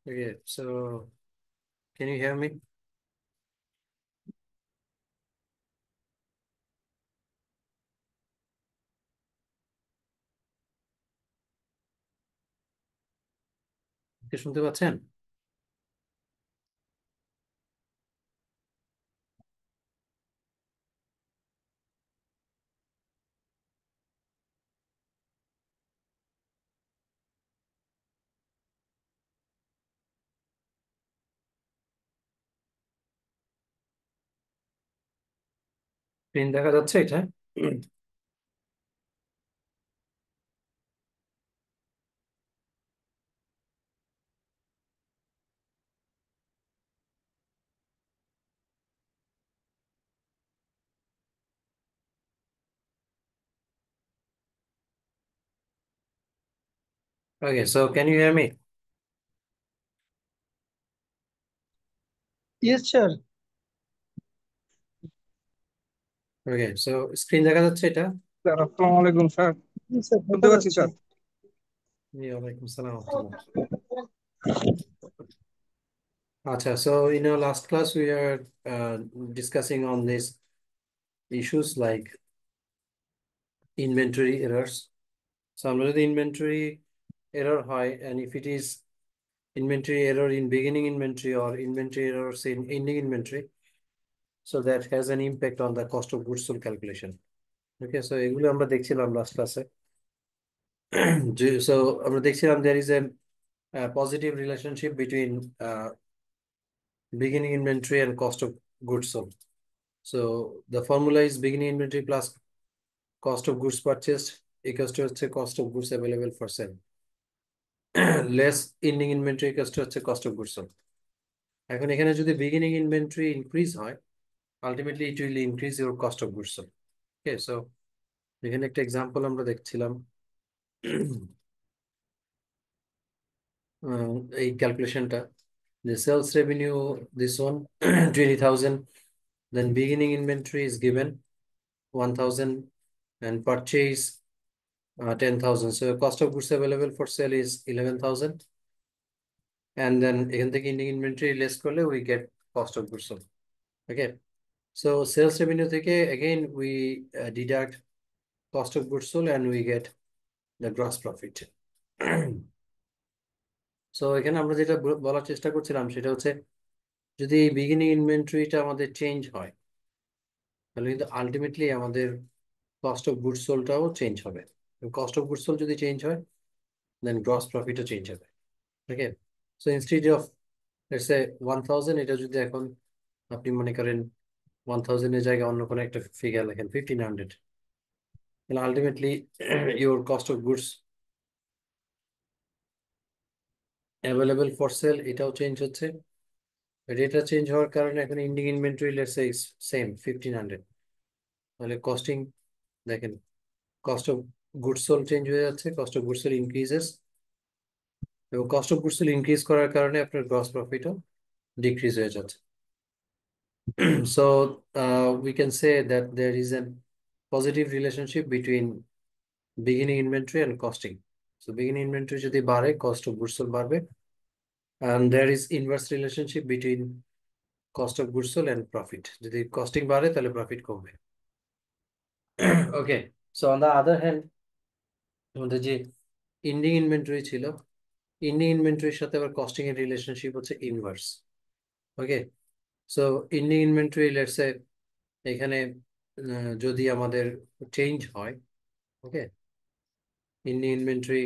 Okay, so can you hear me? কি শুনতে পাচ্ছেন? স্ক্রিন দেখা যাচ্ছে এটা? Okay, so can you hear me? Yes, sir. Okay, so screen দেখা যাচ্ছে এটা? স্যার আসসালামু আলাইকুম স্যার, Yes, sir. শুনতে দেখা পাচ্ছি যাচ্ছে। স্যার। জি, ওয়ালাইকুম সালাম ওয়া রাহমাতুল্লাহ। আচ্ছা, so in our last class we are discussing on these issues like inventory errors. So আমরা যদি inventory error হয় and if it is inventory error in beginning inventory or inventory errors in ending inventory, so that has an impact on the cost of goods sold calculation. Okay, so এগুলো আমরা দেখছিলাম last ক্লাসে। So আমরা দেখছিলাম there is a positive relationship between beginning inventory and cost of goods sold. So the formula is beginning inventory plus cost of goods purchased equals to হচ্ছে cost of goods available for sale less ending inventory equals to হচ্ছে cost of goods sold. এখন এখানে যদি beginning inventory increase হয়, ultimately it will increase your cost of goods sold. Okay, so এখানে একটা example আমরা দেখছিলাম এই ক্যালকুলেশনটা, the sales revenue, this one 20,000, then beginning inventory is given 1,000 and purchase 10,000. So cost of goods available for sale is 11,000, and then এখান থেকে ending inventory less করলে we get cost of goods sold. Okay, so sales revenue থেকে again we deduct cost of goods sold and we get the gross profit. So এখানে আমরা যেটা বলার চেষ্টা করছিলাম সেটা হচ্ছে যদি এই বিগিনিং ইনভেন্টরিটা আমাদের চেঞ্জ হয় তাহলে কিন্তু আলটিমেটলি আমাদের কস্ট অফ গুডস সোল্ডটাও চেঞ্জ হবে। কস্ট অফ গুডস সোল্ড যদি চেঞ্জ হয় দেন গ্রস প্রফিটও চেঞ্জ হবে। Okay, so instead of let's say 1,000, এটা যদি এখন আপনি মনে করেন 1,000 এর জায়গায় অন্য কোনো একটা ফিগার লেখেন 1,500, তাহলে ultimately your cost of goods available for sale এটাও চেঞ্জ হচ্ছে। এটা চেঞ্জ হওয়ার কারণে এখন ending inventory let's say same 1,500, তাহলে কস্টিং দেখেন cost of goods sold change হয়ে যাচ্ছে, cost of goods sold increases, এবং cost of goods sold increase করার কারণে আপনার গ্রস প্রফিটও ডিক্রিজ হয়ে যাচ্ছে। So we can say that there is a positive relationship between beginning inventory and costing. So beginning inventory যদি বাড়ে cost of goods sold বাড়বে, and there is inverse relationship between cost of goods sold and profit. যদি costing বাড়ে তাহলে profit কমবে। Okay, so on the other hand আমাদের যে ending inventory ছিল, ending inventoryর সাথে আবার costing এর রিলেশনশিপ হচ্ছে inverse. Okay, so ending inventory let's say এখানে যদি আমাদের চেঞ্জ হয়, ওকে, ending inventory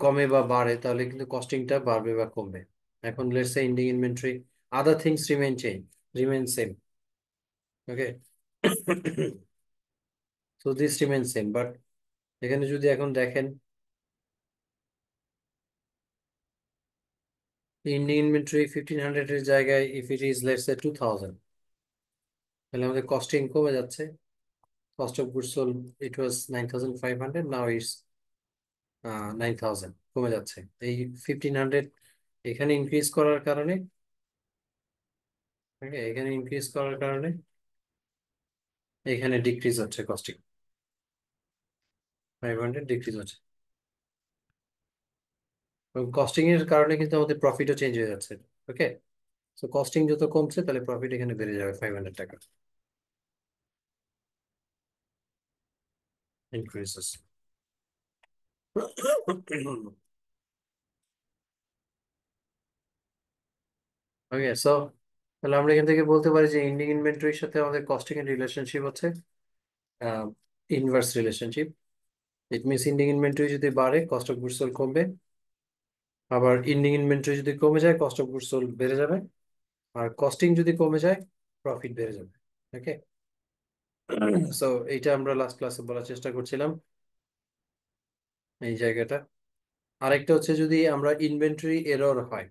কমে বা বাড়ে তাহলে কিন্তু কস্টিংটা বাড়বে বা কমবে। এখন let's say ending inventory other things remain same, okay, so this remains same, but এখানে যদি এখন দেখেন ending inventory 1,500 এর জায়গায় if it is let's say 2,000, তাহলে আমাদের কস্টিং কমে যাচ্ছে। Cost of goods sold, it was 9,500, now it's 9,000, কমে যাচ্ছে। এই 1,500 এখানে ইনক্রিজ করার কারণে, এখানে ইনক্রিজ করার কারণে এখানে ডিক্রিজ হচ্ছে, কস্টিং 500 ডিক্রিজ হচ্ছে। এবং কস্টিং এর কারণে কিন্তু আমাদের প্রফিটও চেঞ্জ হয়ে যাচ্ছে। ওকে, সো কস্টিং যত কমছে তাহলে প্রফিট এখানে বেড়ে যাবে 500 টাকা ইনক্রিজেস। ওকে, সো তাহলে আমরা এখান থেকে বলতে পারি যে এন্ডিং ইনভেন্টরির সাথে আমাদের কস্টিং এর রিলেশনশিপ হচ্ছে inverse relationship. It means ending inventory যদি বাড়ে কস্ট অফ গুডস সোল্ড কমবে, আবার এন্ডিং ইনভেন্টরি যদি কমে যায় কস্ট অফ গুডস সোল্ড বেড়ে যাবে, আর কস্টিং যদি কমে যায় প্রফিট বেড়ে যাবে। ওকে, সো এইটা আমরা লাস্ট ক্লাসে বলার চেষ্টা করছিলাম এই জায়গাটা। আরেকটা হচ্ছে যদি আমরা ইনভেন্টরি এরর হয়।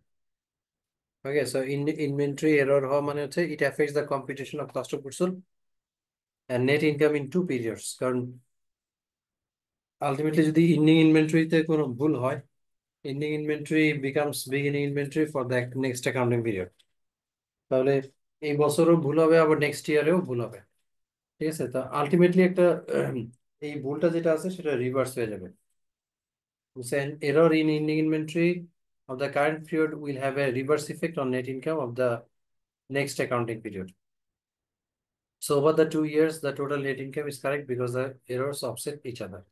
ওকে, সো ইনভেন্টরি এরর হওয়া মানে হচ্ছে it affects the competition of cost of goods sold and net income in two periods. কারণ আলটিমেটলি যদি এন্ডিং ইনভেন্টরিতে কোনো ভুল হয়, ending inventory becomes beginning inventory for the next accounting period. তাহলে এই বছরও ভুল হবে, আবার নেক্সট ইয়ারেও ভুল হবে। ঠিক আছে, তো আলটিমেটলি একটা এই ভুলটা যেটা আছে সেটা রিভার্স হয়ে যাবে। An error in ending inventory of the current period will have a reverse effect on net income of the next accounting period. So over the 2 years, the total net income is correct because the errors offset each other.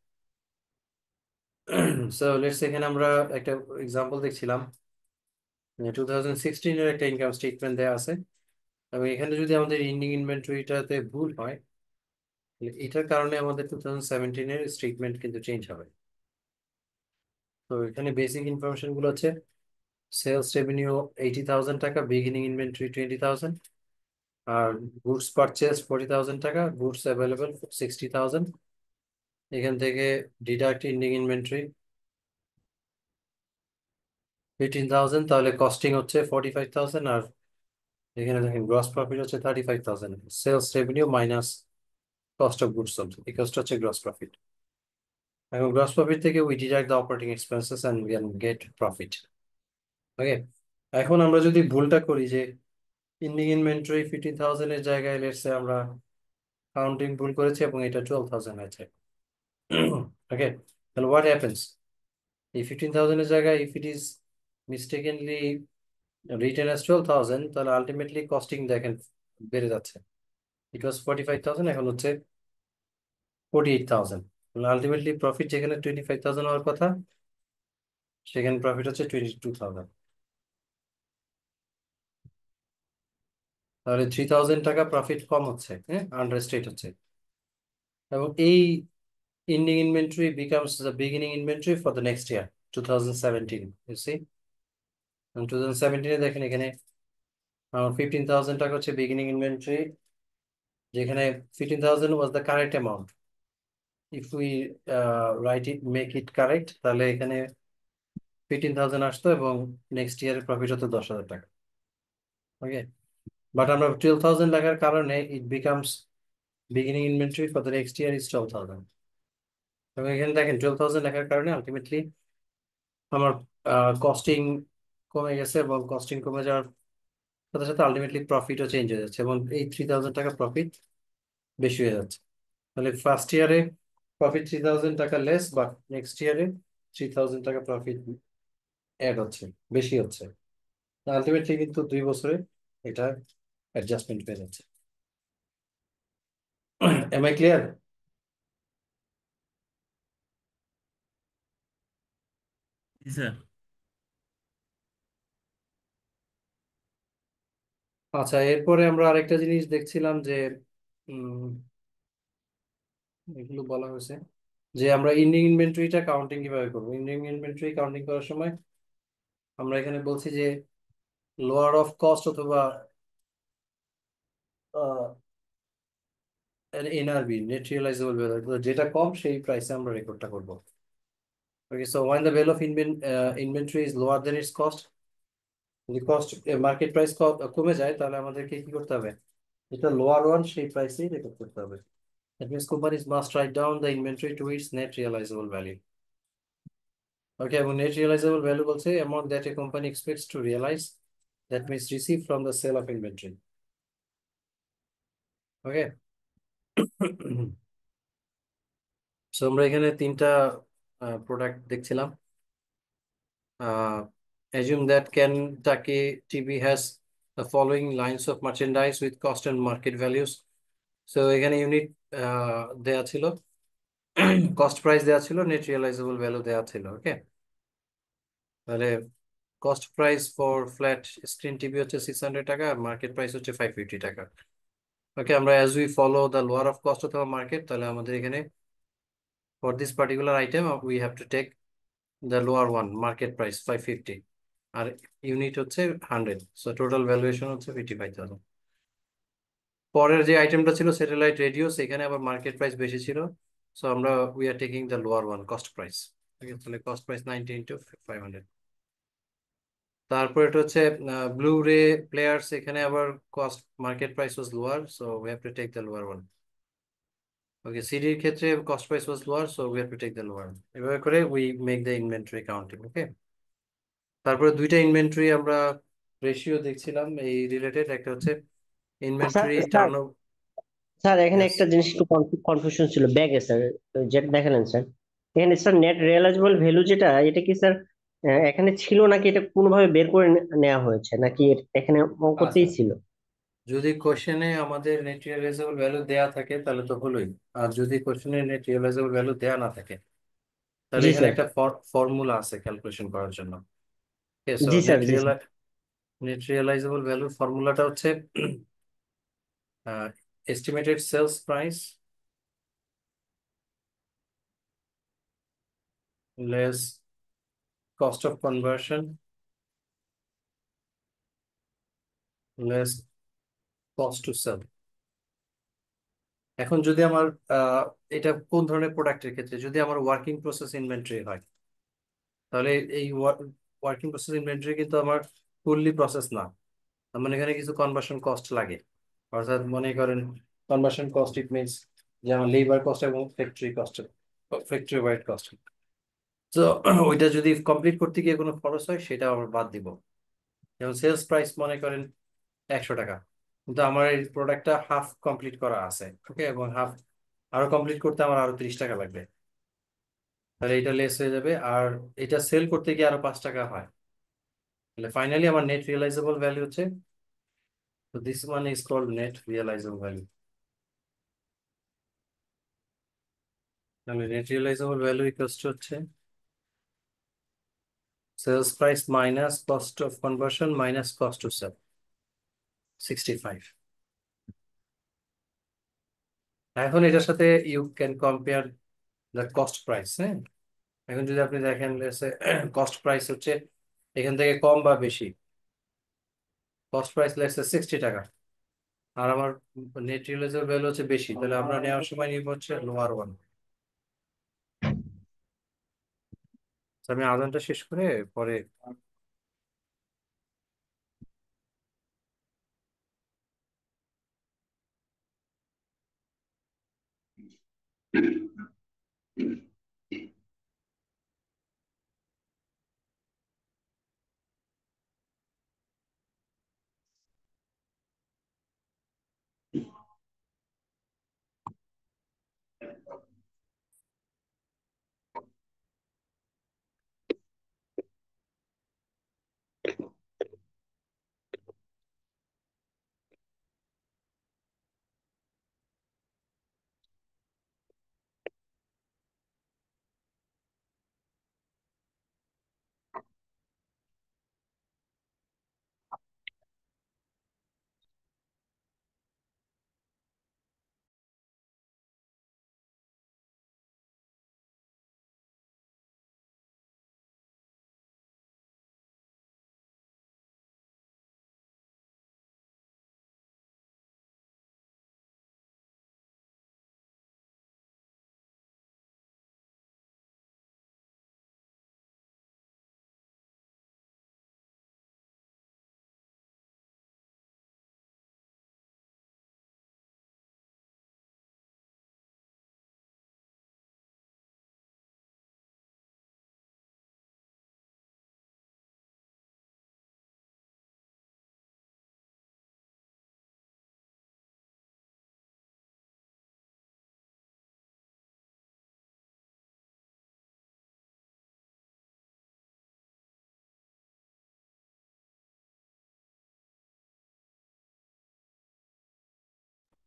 So let's say এখানে আমরা একটা example দেখছিলাম, 2016 এর একটা income statement দেওয়া আছে, এবং এখানে যদি আমাদের এন্ডিং ইনভেন্টরিটাতে ভুল হয় তাহলে এটার কারণে আমাদের 2017 এর স্টেটমেন্ট কিন্তু চেঞ্জ হবে। তো এখানে বেসিক ইনফরমেশন গুলো হচ্ছে সেলস রেভিনিউ 80,000 টাকা, বিগিনিং ইনভেন্টরি 20,000, আর গুডস পারচেজ 40,000 টাকা, গুডস অ্যাভেলেবল 60,000। এখান থেকে ডিডাক্ট এন্ডিং ইনভেন্টরি 15,000, তাহলে কস্টিং হচ্ছে 45,000, আর এখানে দেখেন গ্রস প্রফিট হচ্ছে 35,000। Sales revenue minus cost of goods sold equals হচ্ছে গ্রস প্রফিট। এখন গ্রস প্রফিট থেকে we deduct the operating expenses and we can get profit. Okay, এখন আমরা যদি ভুলটা করি যে এন্ডিং ইনভেন্টরি 15,000 এর জায়গায় লেটস সে আমরা কাউন্টিং ভুল করেছি এবং এটা 12,000 হয়েছে। ওকে, তাহলে হোয়াট হ্যাপেন্স, এই 15,000 এর জায়গায় if it is mistakenly written as 12,000, তাহলে আলটিমেটলি কস্টিং দেখেন বেড়ে যাচ্ছে। ইট ওয়াজ 45,000, এখন হচ্ছে 48,000। আলটিমেটলি প্রফিট যেখানে 25,000 হওয়ার কথা সেখানে প্রফিট হচ্ছে 22,000। তাহলে 3,000 টাকা প্রফিট কম হচ্ছে, হ্যাঁ, আন্ডারস্টেট হচ্ছে। এবং এই ending inventory becomes the beginning inventory for the next year, 2017, you see. And 2017 এ দেখেন এখানে আমার 15,000 টাকা হচ্ছে বিগিনিং ইনভেন্টরি, যেখানে 15,000 was the correct amount. If we write it, make it correct, তাহলে এখানে 15,000 আসতো এবং নেক্সট ইয়ারের প্রফিট হতো 10,000 টাকা। ওকে, বাট আমরা 12,000 লেখার কারণে it becomes beginning inventory for the next year is 12,000। এবং এখানে দেখেন 12,000 লেখার কারণে আলটিমেটলি আমার কস্টিং কমে গেছে, এবং কস্টিং কমে যাওয়ার সাথে সাথে আলটিমেটলি প্রফিটও চেঞ্জ হয়ে যাচ্ছে, এবং এই 3,000 টাকা প্রফিট বেশি হয়ে যাচ্ছে। তাহলে ফার্স্ট ইয়ারে প্রফিট 3,000 টাকা লেস, বাট নেক্সট ইয়ারে 3,000 টাকা প্রফিট অ্যাড হচ্ছে, বেশি হচ্ছে। আলটিমেটলি কিন্তু 2 বছরে এটা অ্যাডজাস্টমেন্ট হয়ে যাচ্ছে। Am I clear? জি স্যার। আচ্ছা, এরপরে আমরা আরেকটা জিনিস দেখছিলাম যে উম, এগুলো বলা হয়েছে যে আমরা এন্ডিং ইনভেন্টরিটা কাউন্টিং কিভাবে করবো। এন্ডিং ইনভেন্টরি কাউন্টিং করার সময় আমরা এখানে বলছি যে লোয়ার অফ কস্ট অথবা এনআরবি, নেট রিয়েলাইজেবল ভ্যালু, যেটা কম সেই প্রাইসে আমরা রেকর্ডটা করবো। ওকে, so when the value of inventory is lower than its cost, যদি কস্ট মার্কেট প্রাইস কমে যায় তাহলে আমাদেরকে কি করতে হবে, এটা লোয়ার ওয়ান সেই প্রাইসেই রেকর্ড করতে হবে। That means companies must write down the inventory to its net realizable value. Okay, এবং net realizable value বলছে amount that a company expects to realize, that means receive from the sale of inventory. Okay. So আমরা এখানে তিনটা product দেখছিলাম। Uh, assume that Kentucky TB has the following lines of merchandise with cost and market values. So এখানে unit দেয়া ছিল, cost price দেয়া ছিল, net realisable value দেয়া ছিল। ওকে, তাহলে cost price for flat screen TV হচ্ছে 600 টাকা, মার্কেট প্রাইস হচ্ছে 550 টাকা। ওকে, আমরা as we follow the lower of cost অথবা মার্কেট, তাহলে আমাদের এখানে for this particular item we have to take the lower one, market price 550, আর ইউনিট হচ্ছে 100, সো টোটাল ভ্যালুয়েশন হচ্ছে 55,000। পরের যে আইটেমটা ছিল স্যাটেলাইট রেডিও, সেখানে আবার মার্কেট প্রাইস বেশি ছিল, সো আমরা we are taking the lower one, cost price. তাহলে কস্ট প্রাইস 90 ইন্টু 500। তারপর এটা হচ্ছে ব্লু রে প্লেয়ার্স, এখানে আবার cost market price was lower, so we have to take the lower one. Okay, সিডির ক্ষেত্রে cost price was lower, so we have to take the lower. এভাবে করে we make the inventory counting. Okay, তারপরে দুইটা inventory আমরা ratio দেখছিলাম এই related, একটা হচ্ছে sir inventory sir turn. Sir এখানে ইয়েস, একটা জিনিস একটু কনফিউশন ছিল ব্যাগে স্যার, যেটা দেখালেন স্যার, এখানে স্যার নেট রিয়েলাইজেবল ভ্যালু যেটা, এটা কি স্যার এখানে ছিল নাকি এটা কোনোভাবে বের করে নেওয়া হয়েছে, নাকি এখানে আচ্ছা, অঙ্কতেই ছিল? যদি কোশ্চেনে আমাদের নেট রিয়েলাইজেবল ভ্যালু দেয়া থাকে তাহলে তো হলোই, আর যদি কোশ্চেনে নেট রিয়েলাইজেবল ভ্যালু দেয়া না থাকে তাহলে জি এখানে স্যার। একটা ফর্মুলা আছে ক্যালকুলেশন করার জন্য। সো জি স্যার। জি স্যার। নেট রিয়েলাইজেবল ভ্যালুর ফর্মুলাটা হচ্ছে estimated sales price less cost of conversion less cost to sell. এখন যদি আমার এটা কোন ধরনের প্রোডাক্টের ক্ষেত্রে, যদি আমার ওয়ার্কিং প্রসেস ইনভেন্টরি হয়, তাহলে এই ওয়ার্কিং প্রসেস ইনভেন্টরি কিন্তু আমার ফুললি প্রসেস না, তার মানে এখানে কিছু কনভার্সন কস্ট লাগে। অর্থাৎ মনে করেন কনভার্সন কস্ট, ইট মিনস যে আমার লেবার কস্ট এবং factory cost, factory wide cost. তো ওইটা যদি কমপ্লিট করতে গিয়ে কোনো খরচ হয় সেটা আমরা বাদ দিব। যেমন সেলস প্রাইস মনে করেন 100 টাকা, কিন্তু আমার এই প্রোডাক্টটা হাফ কমপ্লিট করা আছে, ওকে, এবং হাফ আরো কমপ্লিট করতে আমার আরো 30 টাকা লাগবে, তাহলে এটা লেস হয়ে যাবে। আর এটা সেল করতে গিয়ে আরো 5 টাকা হয়, তাহলে ফাইনালি আমার নেট রিয়েলাইজেবল ভ্যালু হচ্ছে, তো this one is called net realisable value. তাহলে net realisable value equals to হচ্ছে sales price minus cost of conversion minus cost to sell, 65। এখন এটার সাথে you can compare the cost price. হ্যাঁ, এখন যদি আপনি দেখেন কস্ট প্রাইস হচ্ছে এখান থেকে কম বা বেশি, কস্ট প্রাইস লেটস 60 টাকা, আর আমার নেট রিয়েলাইজেবল ভ্যালু হচ্ছে বেশি, তাহলে আমরা নেওয়ার সময় নিব হচ্ছে লোয়ার ওয়ান। আমি আদানটা শেষ করে পরে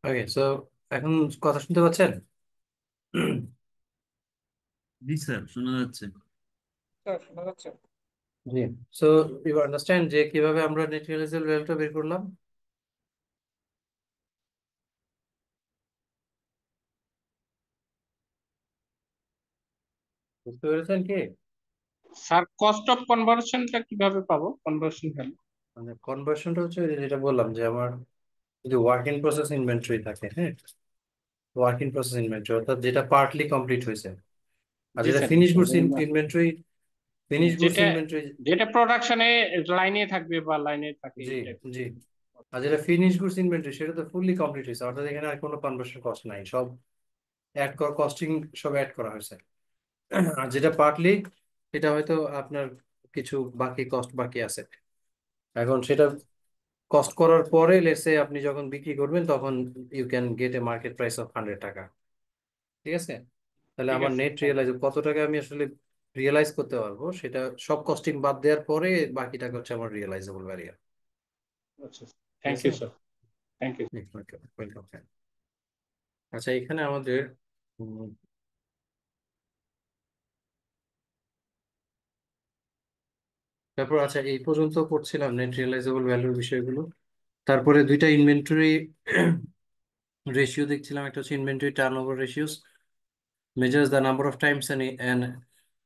ওকে, সো এখন কথা শুনতে পাচ্ছেন? জি স্যার, শোনা যাচ্ছে। স্যার শোনা যাচ্ছে? জি। সো ইউ আন্ডারস্ট্যান্ড যে কিভাবে আমরা নেট রিয়েলাইজেবল ভ্যালুটা বের করলাম? বুঝতে পেরেছেন কি? স্যার কস্ট অফ কনভার্সনটা কিভাবে পাবো, কনভার্সন ভ্যালু? মানে কনভার্সনটা হচ্ছে ওই যে যেটা বললাম যে আমার যদি ওয়ার্ক ইন প্রসেস ইনভেন্টরি থাকে, হ্যাঁ, ওয়ার্ক ইন প্রসেস ইনভেন্টরি অর্থাৎ যেটা পার্টলি কমপ্লিট হয়েছে, আর জি যেটা স্যার, জি finish sir, goods inventory, finish goods যেটা ইনভেন্টরি। যেটা প্রোডাকশনে লাইনে থাকবে বা লাইনে থাকে জি, এই type। জি। আর যেটা ফিনিশ গুডস ইনভেন্টরি সেটা তো ফুললি কমপ্লিট হয়েছে, অর্থাৎ এখানে আর কোনো কনভার্সন কস্ট নাই, সব অ্যাড করা, কস্টিং সব অ্যাড করা হয়েছে। আর যেটা পার্টলি, এটা হয়তো আপনার কিছু বাকি কস্ট বাকি আছে, এখন সেটা কস্ট করার পরে লেটস সে আপনি যখন বিক্রি করবেন তখন you can get a market price of 100 টাকা। ঠিক আছে? তাহলে ঠিক আমার আছে, নেট থ্যাংক রিয়েলাইজ কত টাকা আমি আসলে রিয়েলাইজ করতে পারবো, সেটা সব কস্টিং বাদ দেওয়ার পরে বাকি টাকা হচ্ছে আমার রিয়েলাইজেবল ভ্যালু। ইউ। আচ্ছা, ঠিক থ্যাংক আছে? You sir, thank you. Welcome. আচ্ছা, এখানে আমাদের উম, তারপর আচ্ছা এই পর্যন্ত পড়ছিলাম নেট রিয়েলাইজেবল ভ্যালুর বিষয়গুলো। তারপরে দুইটা ইনভেন্টরি রেশিও দেখছিলাম, একটা হচ্ছে inventory turnover ratios, measures the number of times and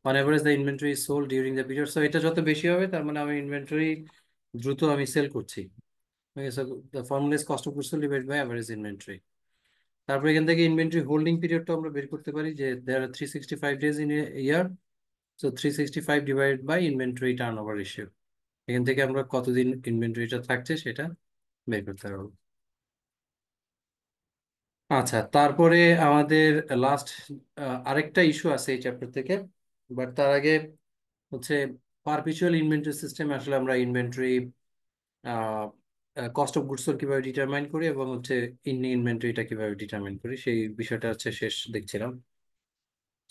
on average the inventory is sold during the period. So এটা যত বেশি হবে তার মানে আমি ইনভেন্টরি দ্রুত আমি সেল করছি। Okay, so the formula is cost of goods sold divided by average inventory. তারপরে এখান থেকে ইনভেন্টরি হোল্ডিং পিরিয়ডটা আমরা বের করতে পারি যে there are 365 days in a year, so 365 divided by inventory turnover ratio. এখান থেকে আমরা কতদিন ইনভেন্টরিটা থাকছে সেটা বের করতে পারবো। আচ্ছা, তারপরে আমাদের লাস্ট আরেকটা ইস্যু আছে এই চ্যাপ্টার থেকে, বাট তার আগে হচ্ছে পারপিচুয়াল ইনভেন্টরি সিস্টেম আসলে আমরা ইনভেন্টরি কস্ট অফ গুডস কিভাবে ডিটারমাইন করি এবং হচ্ছে ইনভেন্টরিটা কিভাবে ডিটারমাইন করি সেই বিষয়টা হচ্ছে শেষ দেখছিলাম।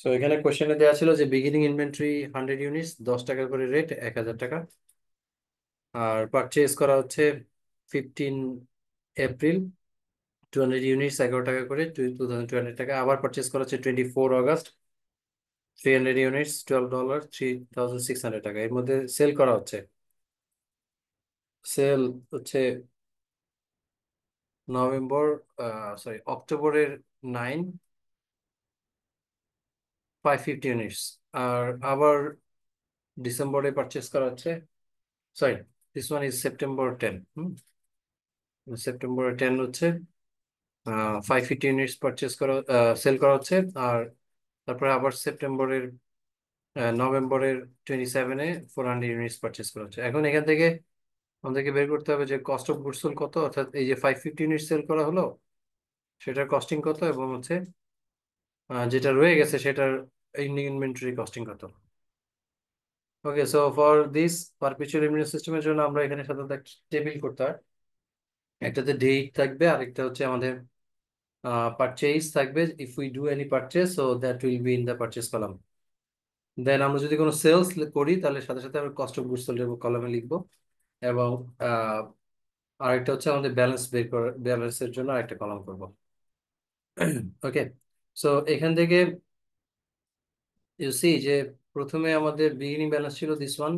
তো এখানে কোশ্চেনে দেওয়া ছিল যে বিগিনিং ইনভেন্টরি 100 ইউনিটস, 10 টাকা করে রেট, 1000 টাকা, আর পারচেজ করা হচ্ছে 15 এপ্রিল, 200 ইউনিটস, 11 টাকা করে, 2200 টাকা, আবার পারচেজ করা হচ্ছে 24 আগস্ট, 300 ইউনিটস, $12, 3600 টাকা। এর মধ্যে সেল করা হচ্ছে, সেল হচ্ছে নভেম্বর, সরি অক্টোবরের 9, 550 ইউনিটস, আর আবার ডিসেম্বরে পারচেস করা হচ্ছে, sorry this one is September 10। September 10 হচ্ছে 550 ইউনিটস পারচেস করা, সেল করা হচ্ছে, আর তারপরে আবার নভেম্বরের 27-এ 400 ইউনিটস পারচেস করা হচ্ছে। এখন এখান থেকে আমাদেরকে বের করতে হবে যে কস্ট অফ গুডস সোল্ড কত, অর্থাৎ এই যে 550 ইউনিট সেল করা হলো সেটার কস্টিং কত, এবং হচ্ছে যেটা রয়ে গেছে সেটার ইনভেন্টরি কস্টিং কত। Okay, so for this perpetual immune সিস্টেমের জন্য আমরা এখানে সাধারণত একটা টেবিল করতে হয়, একটাতে ডেট থাকবে আর একটা হচ্ছে আমাদের পারচেজ থাকবে, if we do any purchase so that will be in the purchase column. Then আমরা যদি কোনো সেলস করি তাহলে সাথে সাথে আমরা কস্ট অফ গুডস সোল্ড কলামে লিখবো, এবং আরেকটা হচ্ছে আমাদের ব্যালেন্স বের করার, ব্যালেন্সের জন্য আরেকটা কলাম করবো। ওকে, সো এখান থেকে ইউ সি যে প্রথমে আমাদের বিগিনিং ব্যালেন্স ছিল দিস ওয়ান,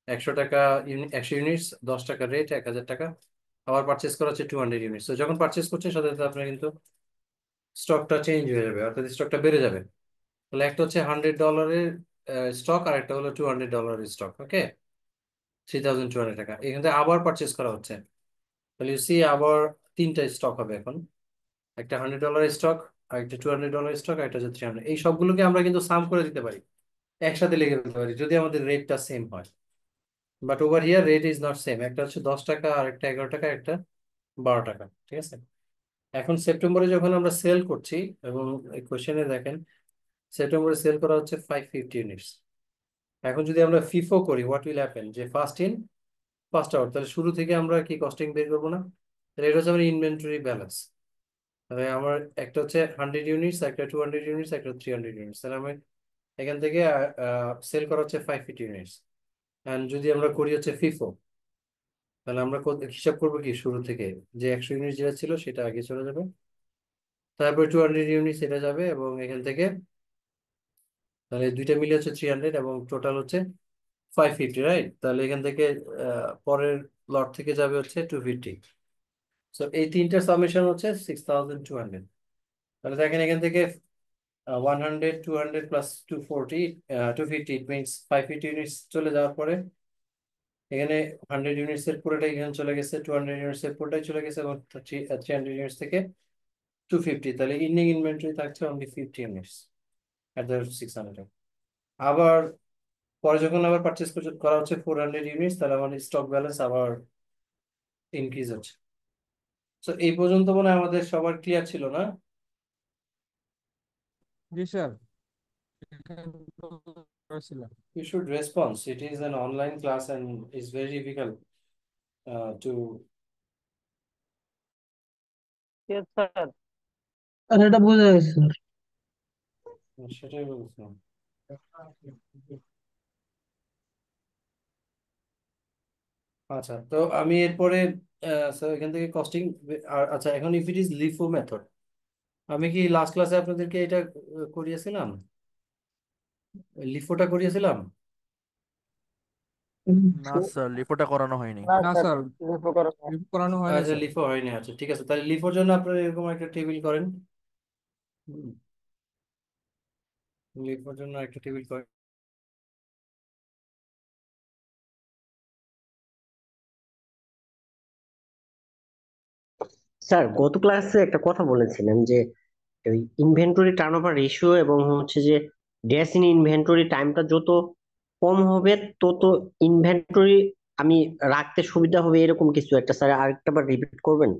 100 টাকা, 100 ইউনিটস, 10 টাকা রেট, 1000 টাকা, আবার পারচেস করা হচ্ছে 200 ইউনিটস। তো যখন পারচেস করছে সাথে সাথে আপনার কিন্তু স্টকটা চেঞ্জ হয়ে যাবে, অর্থাৎ স্টকটা বেড়ে যাবে। তাহলে একটা হচ্ছে $100 স্টক আর একটা হলো $200 স্টক। ওকে, 3200 টাকা, এখান থেকে আবার পারচেস করা হচ্ছে, তাহলে ইউ সি আবার তিনটা স্টক হবে এখন, একটা $100 স্টক, আর একটা $200 স্টক, আর একটা হচ্ছে 300। এই সবগুলোকে আমরা কিন্তু সাম করে দিতে পারি, একসাথে লিখে ফেলতে পারি যদি আমাদের রেটটা সেম হয়। But over here rate is not same, একটা হচ্ছে 10 টাকা আর একটা 11 টাকা, একটা 12 টাকা। ঠিক আছে? এখন সেপ্টেম্বরে যখন আমরা সেল করছি, এবং কোশ্চেনে দেখেন সেপ্টেম্বরে সেল করা হচ্ছে 550 ইউনিটস। এখন যদি আমরা ফিফো করি, হোয়াট উইল হ্যাপেন, যে ফার্স্ট ইন ফার্স্ট আউট, তাহলে শুরু থেকে আমরা কি কস্টিং বের করবো না? তাহলে এটা হচ্ছে আমার ইনভেন্টরি ব্যালেন্স। তাহলে আমার একটা হচ্ছে 100 ইউনিটস, একটা 200 ইউনিটস, একটা 300 ইউনিটস, তাহলে আমি এখান থেকে সেল করা হচ্ছে 550 ইউনিটস। অ্যান্ড যদি আমরা করি হচ্ছে ফিফো, তাহলে আমরা হিসাব করবো কি শুরু থেকে, যে 100 ইউনিট যেটা ছিল সেটা আগে চলে যাবে, তারপর 200 ইউনিট এটা যাবে, এবং এখান থেকে তাহলে দুইটা মিলে হচ্ছে 300, এবং টোটাল হচ্ছে 550, রাইট? তাহলে এখান থেকে পরের লট থেকে যাবে হচ্ছে 250। সো এই তিনটা সামেশন হচ্ছে 6200। তাহলে দেখেন এখান থেকে 100, 200 প্লাস 240, 250, ইট মিনস 550 ইউনিটস চলে যাওয়ার পরে এখানে 100 ইউনিটস এর পুরোটাই এখানে চলে গেছে, 200 ইউনিটস এর পুরোটাই চলে গেছে, এবং 300 ইউনিটস থেকে 250। তাহলে ইন্ডিং ইনভেন্টরি থাকছে অনলি 50 ইউনিটস এট দ্য 600। আবার পরে যখন আবার পারচেস করা হচ্ছে 400 ইউনিটস, তাহলে আমাদের স্টক ব্যালেন্স আবার ইনক্রিজ হচ্ছে। তো এই পর্যন্ত মনে হয় আমাদের সবার ক্লিয়ার ছিল, না? জি স্যার, করেছিলাম। You should respond. It is an online class and it's very difficult to আর এটা বোঝা গেছে স্যার। সেটাই বলছিলাম। আচ্ছা, তো আমি এরপরে so এখান থেকে কস্টিং, আচ্ছা এখন if it is LIFO method, আমি কি লাস্ট ক্লাসে আপনাদেরকে এটা করিয়েছিলাম, লিফোটা করিয়েছিলাম? না স্যার, লিপোটা করানো হয়নি। না স্যার, করানো হয়নি আচ্ছা, স্যার। লিফো হয়নি, আচ্ছা ঠিক আছে, তাহলে লিফোর জন্য আপনারা এরকম একটা টেবিল করেন। লিফোর জন্য একটা টেবিল করেন। স্যার, গত ক্লাসে একটা কথা বলেছিলেন যে ওই ইনভেন্টরি টার্নওভার রেশিও এবং হচ্ছে যে ড্যাশ ইন ইনভেন্টরি টাইমটা যত কম হবে তত ইনভেন্টরি আমি রাখতে সুবিধা হবে, এরকম কিছু একটা। স্যার আরেকটা বার রিপিট করবেন?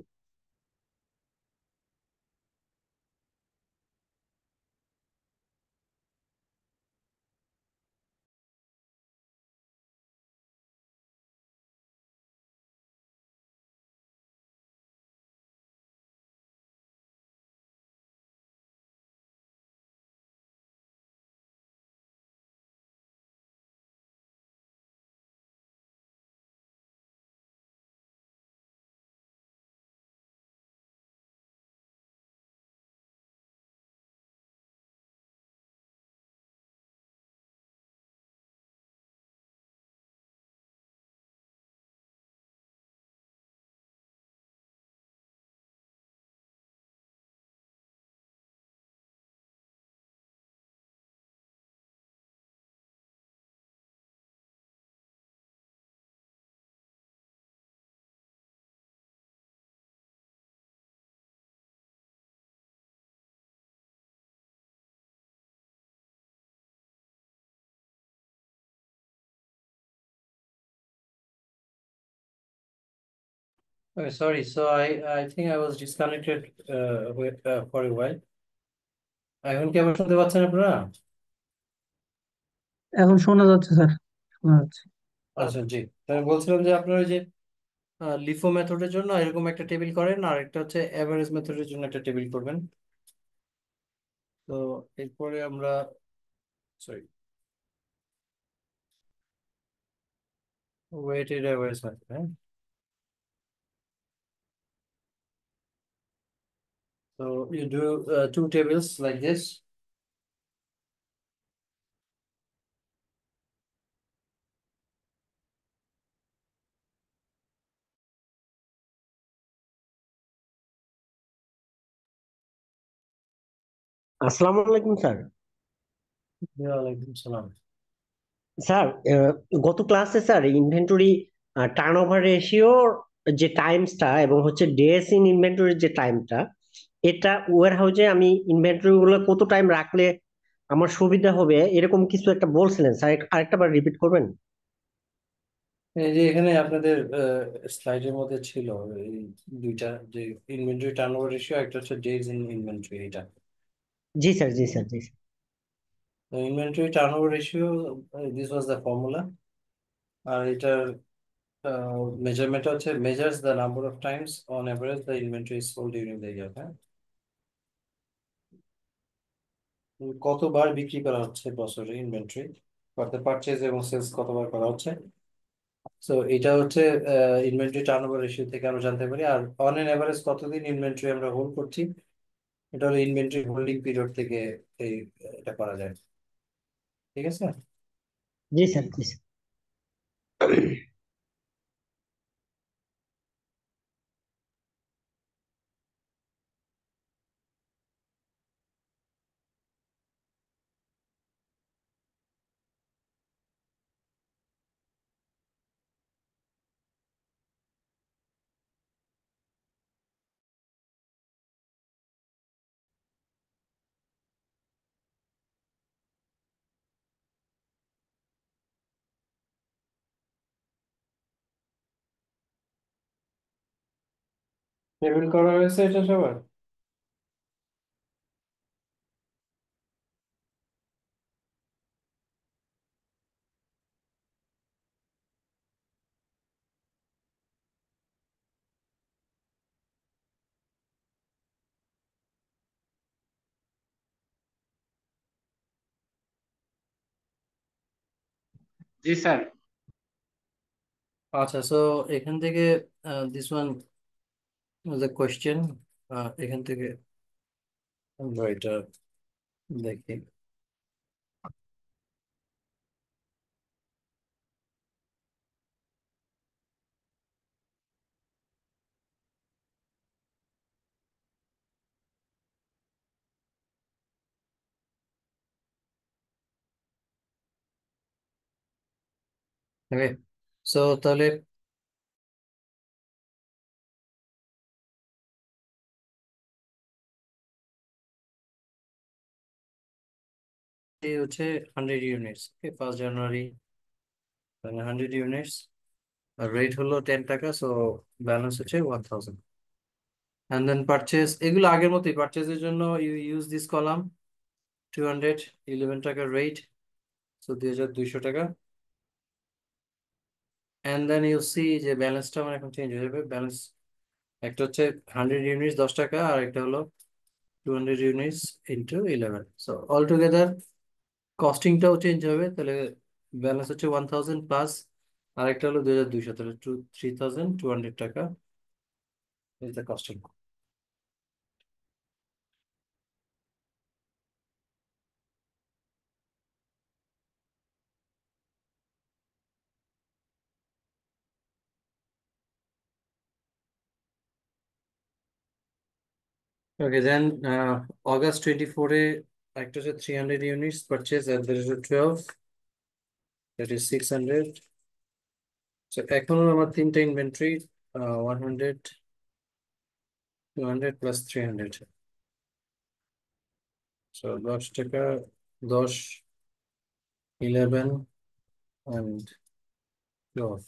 Okay, sorry, so I think I was disconnected for a while. এখন কি আবার শুনতে পাচ্ছেন আপনারা? এখন শোনা যাচ্ছে স্যার, শোনা যাচ্ছে। আচ্ছা, জি। আমি বলছিলাম যে আপনারা ওই যে লিফো মেথডের জন্য এরকম একটা টেবিল করেন, আর একটা হচ্ছে এভারেজ মেথডের জন্য একটা টেবিল করবেন। তো এরপরে আমরা, সরি, ওয়েটেড এভারেজ মেথড, হ্যাঁ। So you do two tables like this. আসসালামু আলাইকুম স্যার। ওয়ালাইকুম সালাম। স্যার, গত ক্লাসে স্যার ইনভেন্টরি টার্নওভার রেশিওর যে টাইমসটা এবং হচ্ছে ডেস ইন ইনভেন্টরির যে টাইমটা, এটা ওয়ার হাউসে আমি ইনভেন্টরি গুলো কত টাইম রাখলে আমার সুবিধা হবে, এরকম কিছু একটা বলছিলেন স্যার, আরেকটা বার রিপিট করবেন? এই যে এখানে আপনাদের স্লাইডের মধ্যে ছিল এই দুইটা, যে ইনভেন্টরি টার্নওভার রেশিও, একটা হচ্ছে ডেজ ইন ইনভেন্টরি, এটা। জি স্যার, জি স্যার, জি স্যার। তো inventory turnover ratio, this was the formula. আর এটার মেজারমেন্ট হচ্ছে measures the number of times on average the inventory is sold during the year, হ্যাঁ। কতবার বিক্রি করা হচ্ছে বছরে ইনভেন্টরি, অর্থাৎ পারচেজ এবং সেলস কতবার করা হচ্ছে, সো এটা হচ্ছে ইনভেন্টরি টার্নওভার রেশিও থেকে আমরা জানতে পারি। আর অন এন এভারেজ কতদিন ইনভেন্টরি আমরা হোল্ড করছি, এটা হলো ইনভেন্টরি হোল্ডিং পিরিয়ড থেকে এই এটা করা যায়। ঠিক আছে। জি স্যার, জি স্যার। টেবিল করা হয়েছে এটা সবার? জি স্যার। আচ্ছা, সো এখান থেকে দিস ওয়ান দ্য কোয়েশ্চেন, এখান থেকে আমরা এটা দেখি। ওকে, সো তাহলে এই হচ্ছে 100 ইউনিটস। ওকে, 1 জানুয়ারি 100 ইউনিটস, আর রেট হলো 10 টাকা, সো ব্যালেন্স হচ্ছে 1000। অ্যান্ড দেন পারচেস, এগুলো আগের মতোই। পারচেসের জন্য ইউ ইউজ দিস কলাম 200, 11 টাকা রেট, সো 2200 টাকা। অ্যান্ড দেন ইউ সি যে ব্যালেন্সটা আমার এখন চেঞ্জ হয়ে যাবে। ব্যালেন্স একটা হচ্ছে 100 ইউনিটস 10 টাকা, আর একটা হলো 200 units into 11, so all together কস্টিংটাও চেঞ্জ হবে। তাহলে ব্যালেন্স হচ্ছে 1000 প্লাস আরেকটা হলো 2200, তাহলে 3200 টাকা is the costing. Okay, then August 24-এ একটা হচ্ছে 300 units purchase at the rate of 12, that is 600। So এখনো আমার তিনটা ইনভেন্টরি, 100, 200 প্লাস 300, সো 10 টাকা, 10, 11 অ্যান্ড 12।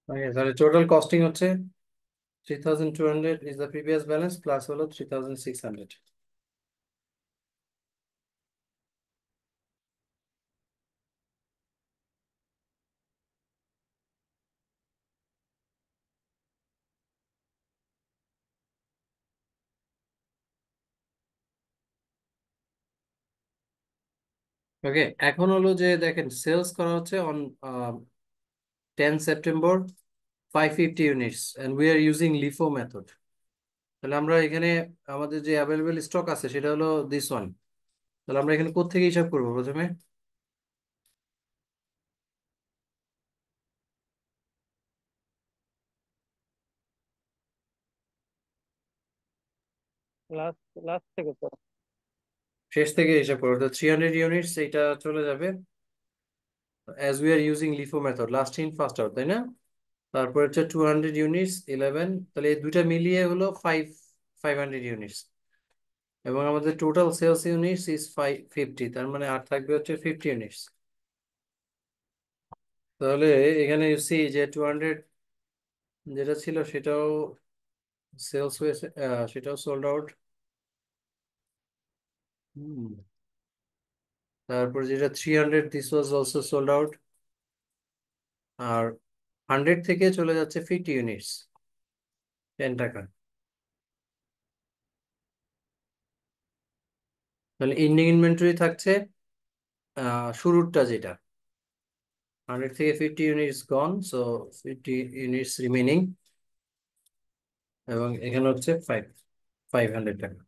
ওকে, তাহলে টোটাল কস্টিং হচ্ছে 3200 is the previous balance plus হলো 3600। ওকে, এখন হলো যে দেখেন সেলস করা হচ্ছে on 10 September 550 units and we are using LIFO method. তাহলে আমরা এখানে আমাদের যে অ্যাভেলেবেল স্টক আছে সেটা হলো দিস ওয়ান। তাহলে আমরা এখানে কোত্থেকে হিসাব করবো প্রথমে? লাস্ট লাস্ট থেকে তো শেষ থেকে হিসাব করবো। তো 300 ইউনিটস এটা চলে যাবে as we are using LIFO method, last in first out, তাই না? তারপর হচ্ছে 200 ইউনিটস 11, তাহলে এই দুইটা মিলিয়ে হলো 500 ইউনিটস। এবং আমাদের টোটাল সেলস ইউনিটস ইজ 550, তার মানে আর থাকবে হচ্ছে 50 ইউনিটস। তাহলে এখানে সি যে 200 যেটা ছিল সেটাও সেলস হয়েছে, সেটাও সোল্ড আউট। তারপর যেটা 300 this was also sold out. আর 100 থেকে চলে যাচ্ছে 50 ইউনিটস 10 টাকা। তাহলে ইন্ডিং ইনভেন্টরি থাকছে শুরুরটা যেটা 100 থেকে 50 ইউনিটস গন, সো 50 ইউনিটস রিমেইনিং, এবং এখানে হচ্ছে 500 টাকা।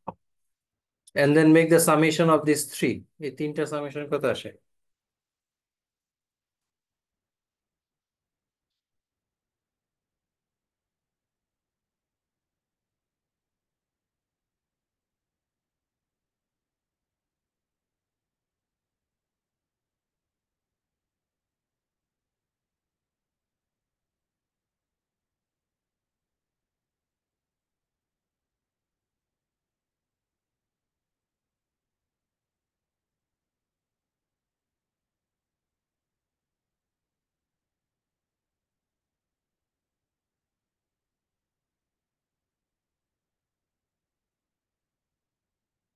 And then make the summation of these three. এই তিনটা সামেশন কত আসে?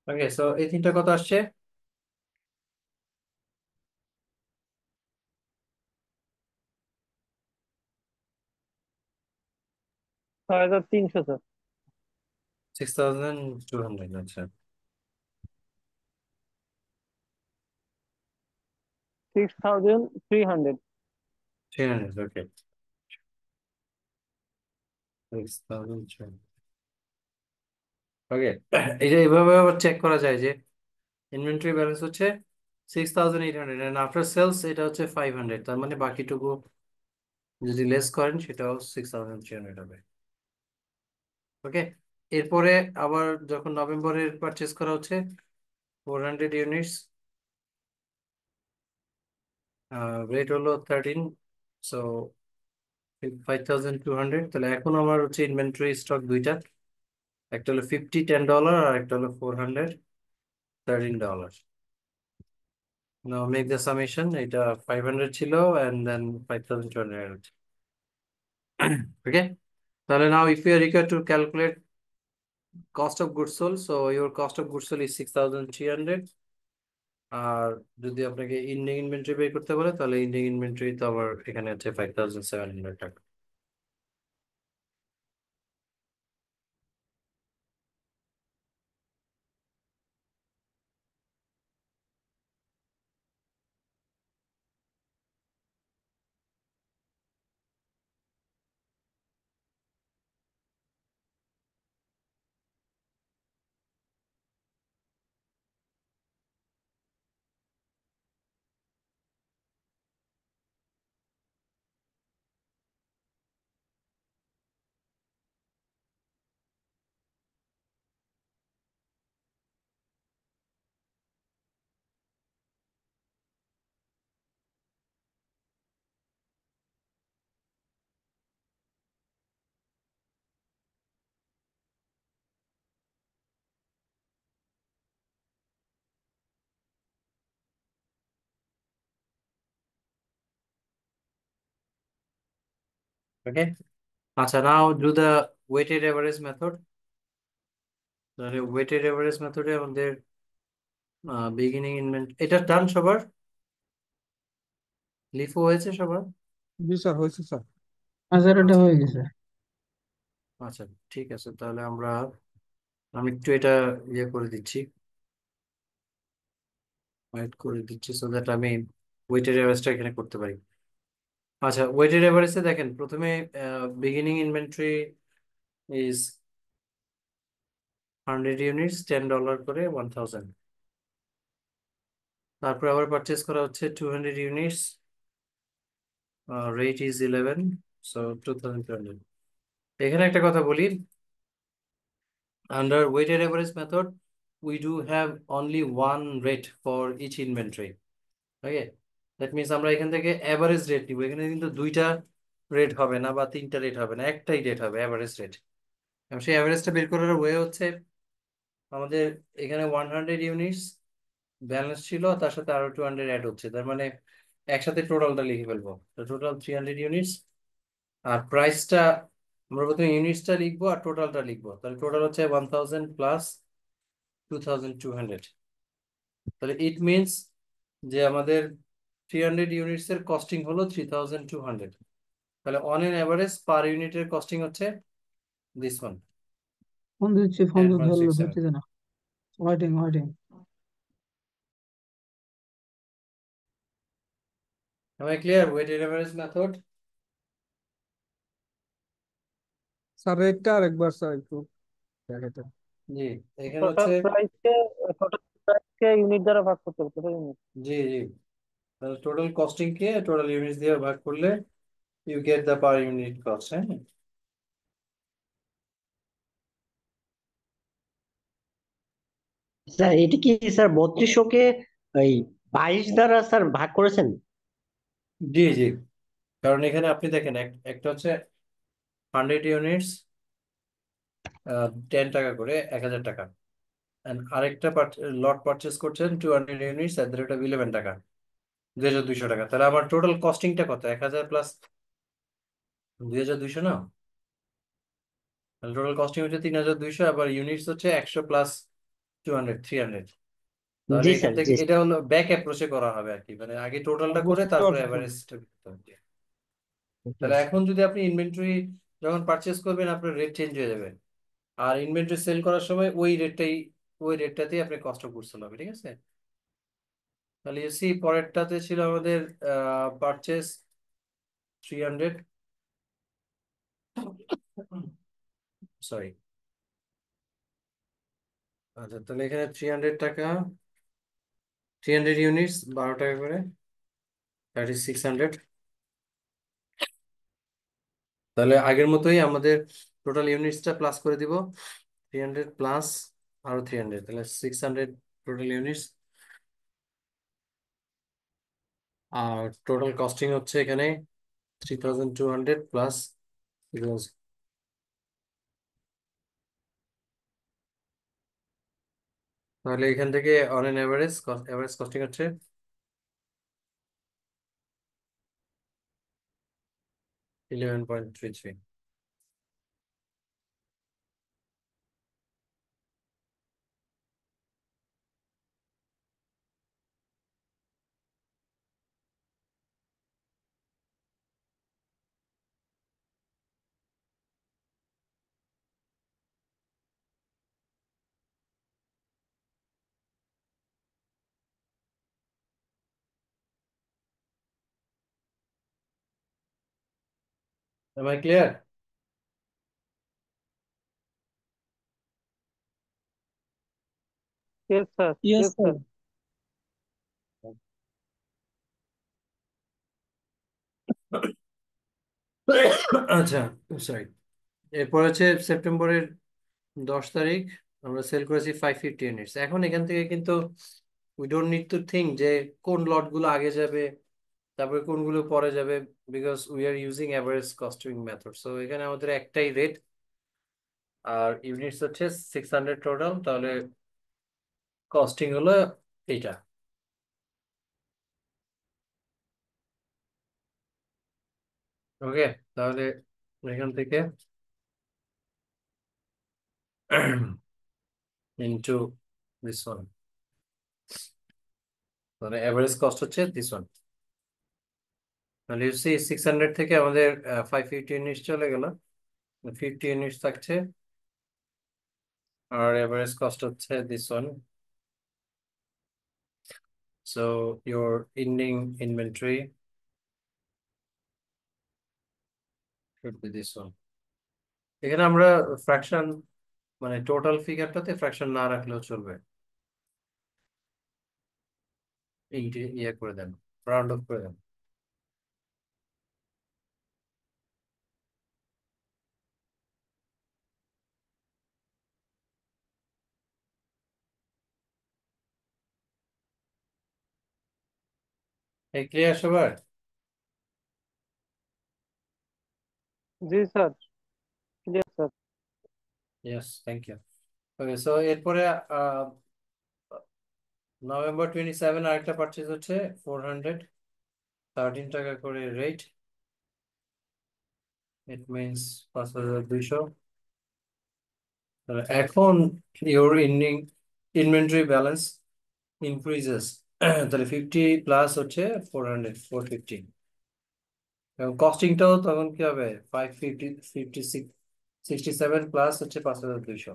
ওকে, সো এই তিনটা কত আসছে? 6300 স্যার। 6200, আচ্ছা। 6300। 300, ওকে। 6000, ওকে। এটা এভাবে আবার চেক করা যায় যে ইনভেন্টরি ব্যালেন্স হচ্ছে 6800 এন্ড আফটার সেলস এটা হচ্ছে 500, তার মানে বাকিটুকু যদি লেস করেন সেটাও 6300 হবে। ওকে, এরপরে আবার যখন নভেম্বরের পারচেস করা হচ্ছে 400 ইউনিটস, রেট হলো 13, সো 5200। তাহলে এখন আমার হচ্ছে ইনভেন্টরি স্টক দুইটা, একটা হলো $50 আর একটা হলো $413। Now make the summation, এটা 500 ছিল and then 5200। Okay, তাহলে now if you are required to calculate cost of goods sold, so your cost of goods sold is 6300। আর যদি আপনাকে ইন্ডিং ইনভেন্টরি বের করতে বলে তাহলে ইন্ডিং ইনভেন্টরি তো আবার এখানে হচ্ছে 5700 টাকা। ওকে, আচ্ছা, now do the weighted average method. তাহলে ওয়েটেড এভারেজ মেথডে আমাদের বিগিনিং ইনভেন্ট, এটা ডান সবার? লিফো হয়েছে সবার? জি স্যার, হয়েছে স্যার। স্যার এটা আচ্ছা হয়ে গেছে। আচ্ছা, ঠিক আছে, তাহলে আমি একটু এটা ইয়ে করে দিচ্ছি, ওয়েট করে দিচ্ছি, সো দ্যাট আমি ওয়েটেড এভারেজটা এখানে করতে পারি। আচ্ছা, ওয়েটেড এভারেজে দেখেন প্রথমে বিগিনিং ইনভেন্টরি ইজ 100 ইউনিটস, $10 করে 1000। তারপর আবার পারচেস করা হচ্ছে 200 ইউনিটস, রেট ইজ 11, সো 2200। এখানে একটা কথা বলি, under weighted average method we do have only one rate for each inventory. Okay, that means আমরা এখান থেকে অ্যাভারেজ রেট নিব। এখানে কিন্তু দুইটা রেট হবে না বা তিনটা রেট হবে না, একটাই রেট হবে, অ্যাভারেজ রেট। এবং সেই অ্যাভারেজটা বের করার ওয়ে হচ্ছে আমাদের এখানে 100 ইউনিটস ব্যালেন্স ছিল, তার সাথে আরো 200 অ্যাড হচ্ছে, তার মানে একসাথে টোটালটা লিখে ফেলবো, তো টোটাল 300 ইউনিটস। আর প্রাইসটা আমরা প্রথমে ইউনিটসটা লিখবো আর টোটালটা লিখবো, তাহলে টোটাল হচ্ছে 1000 প্লাস 2200। তাহলে ইট মিনস যে আমাদের 300 ইউনিটস এর কস্টিং হলো 3200। তাহলে অন এন অ্যাভারেজ পার ইউনিটের কস্টিং হচ্ছে দিস ওয়ান, ফোন দিচ্ছি, ফোন ধরলো, 10.67। ধরতেছে না। Waiting waiting. Am I clear? Weighted average method? Sir রেটটা আরেকবার স্যার একটু দেখাতেন। জি, এখানে টোটাল হচ্ছে প্রাইসকে ইউনিট দ্বারা ভাগ করতে হবে, টোটাল ইউনিট। জি জি তাহলে টোটাল কস্টিং কে টোটাল ইউনিট দিয়ে ভাগ করলে you get the per unit cost. হ্যাঁ, স্যার এটা কি স্যার 3200 কে এই 22 দ্বারা স্যার ভাগ করেছেন? জি জি কারণ এখানে আপনি দেখেন একটা হচ্ছে 100 ইউনিটস 10 টাকা করে 1000 টাকা, and আরেকটা লট পারচেস করছেন 200 units at the rate of 11 টাকা, 2200 টাকা। তাহলে আমার টোটাল কস্টিংটা কত? 1000 প্লাস 2200 না? তাহলে টোটাল কস্টিং হচ্ছে 3200, আবার ইউনিটস হচ্ছে 100 প্লাস 200 300। তাহলে জি এখান স্যার, থেকে জি এটা হলো ব্যাক অ্যাপ্রোচে করা হবে আর কি, মানে আগে টোটালটা করে বুঝতে তারপরে পারছি স্যার। এভারেজটা করতে হবে। তাহলে এখন যদি আপনি ইনভেন্টরি যখন পারচেস করবেন আপনার রেট চেঞ্জ হয়ে যাবে, আর ইনভেন্টরি সেল করার সময় ওই রেটটাতেই আপনি কস্ট অফ গুডস হবে। ঠিক আছে, তাহলে এসি পরেরটাতে ছিল আমাদের পারচেস 300, সরি, আচ্ছা তাহলে এখানে 300 টাকা, 300 ইউনিটস 12 টাকা করে, দ্যাট ইজ 600। তাহলে আগের মতোই আমাদের টোটাল ইউনিটসটা প্লাস করে দিব, 300 প্লাস আরো 300, তাহলে 600 টোটাল ইউনিটস। আর টোটাল কস্টিং হচ্ছে এখানে 3200 প্লাস, তাহলে এখান থেকে অন এন এভারেজ কস্টিং হচ্ছে 11.33। Am I clear? Yes sir, yes yes sir. Sir. আচ্ছা, সরি, এরপর হচ্ছে সেপ্টেম্বরের 10 তারিখ আমরা সেল করেছি 550 ইউনিটস। এখন এখান থেকে কিন্তু we don't need to think যে কোন লট গুলো আগে যাবে তারপরে কোনগুলো পরে যাবে, because we are using average costing method. So এখানে আমাদের একটাই রেট, আর ইউনিটস হচ্ছে 600 টোটাল, তাহলে কস্টিং হলো এইটা। ওকে, তাহলে এখান থেকে ইনটু দিস ওয়ান, তাহলে এভারেজ কস্ট হচ্ছে দিস ওয়ান। তাহলে ইউ সি 600 থেকে আমাদের 550 ইউনিটস চলে গেল, 50 ইউনিটস থাকছে, আর এভারেজ কস্ট হচ্ছে this one. So your ending inventory should be this one. এখানে আমরা ফ্র্যাকশন, মানে টোটাল ফিগারটাতে ফ্র্যাকশন না রাখলেও চলবে, ইয়ে করে দেন, রাউন্ড অফ করে দেন। এই ক্লিয়ার সবার? জি sir, clear sir. Yes, thank you. Okay, so এরপরে November 27 আরেকটা পারচেজ হচ্ছে 413 টাকা করে রেট, ইট মিনস 5200। এখন your ending inventory balance increases, তাহলে 50 প্লাস হচ্ছে 450, এবং কস্টিংটাও তখন কি হবে? 567 প্লাস হচ্ছে 5200,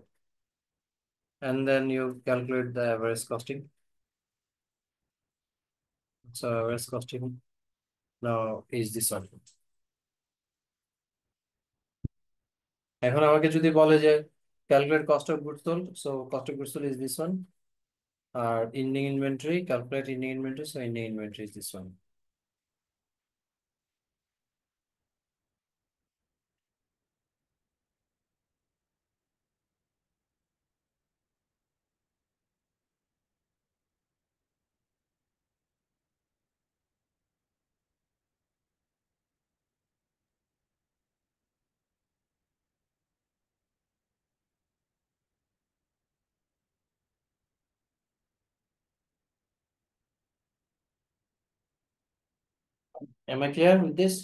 and then you calculate the average costing. So average costing Now is this one. এখন আমাকে যদি বলে যে calculate cost of goods sold, so cost of goods sold is this one, আর ending inventory, calculate ending inventory, so ending inventory is this one. Am I clear with this?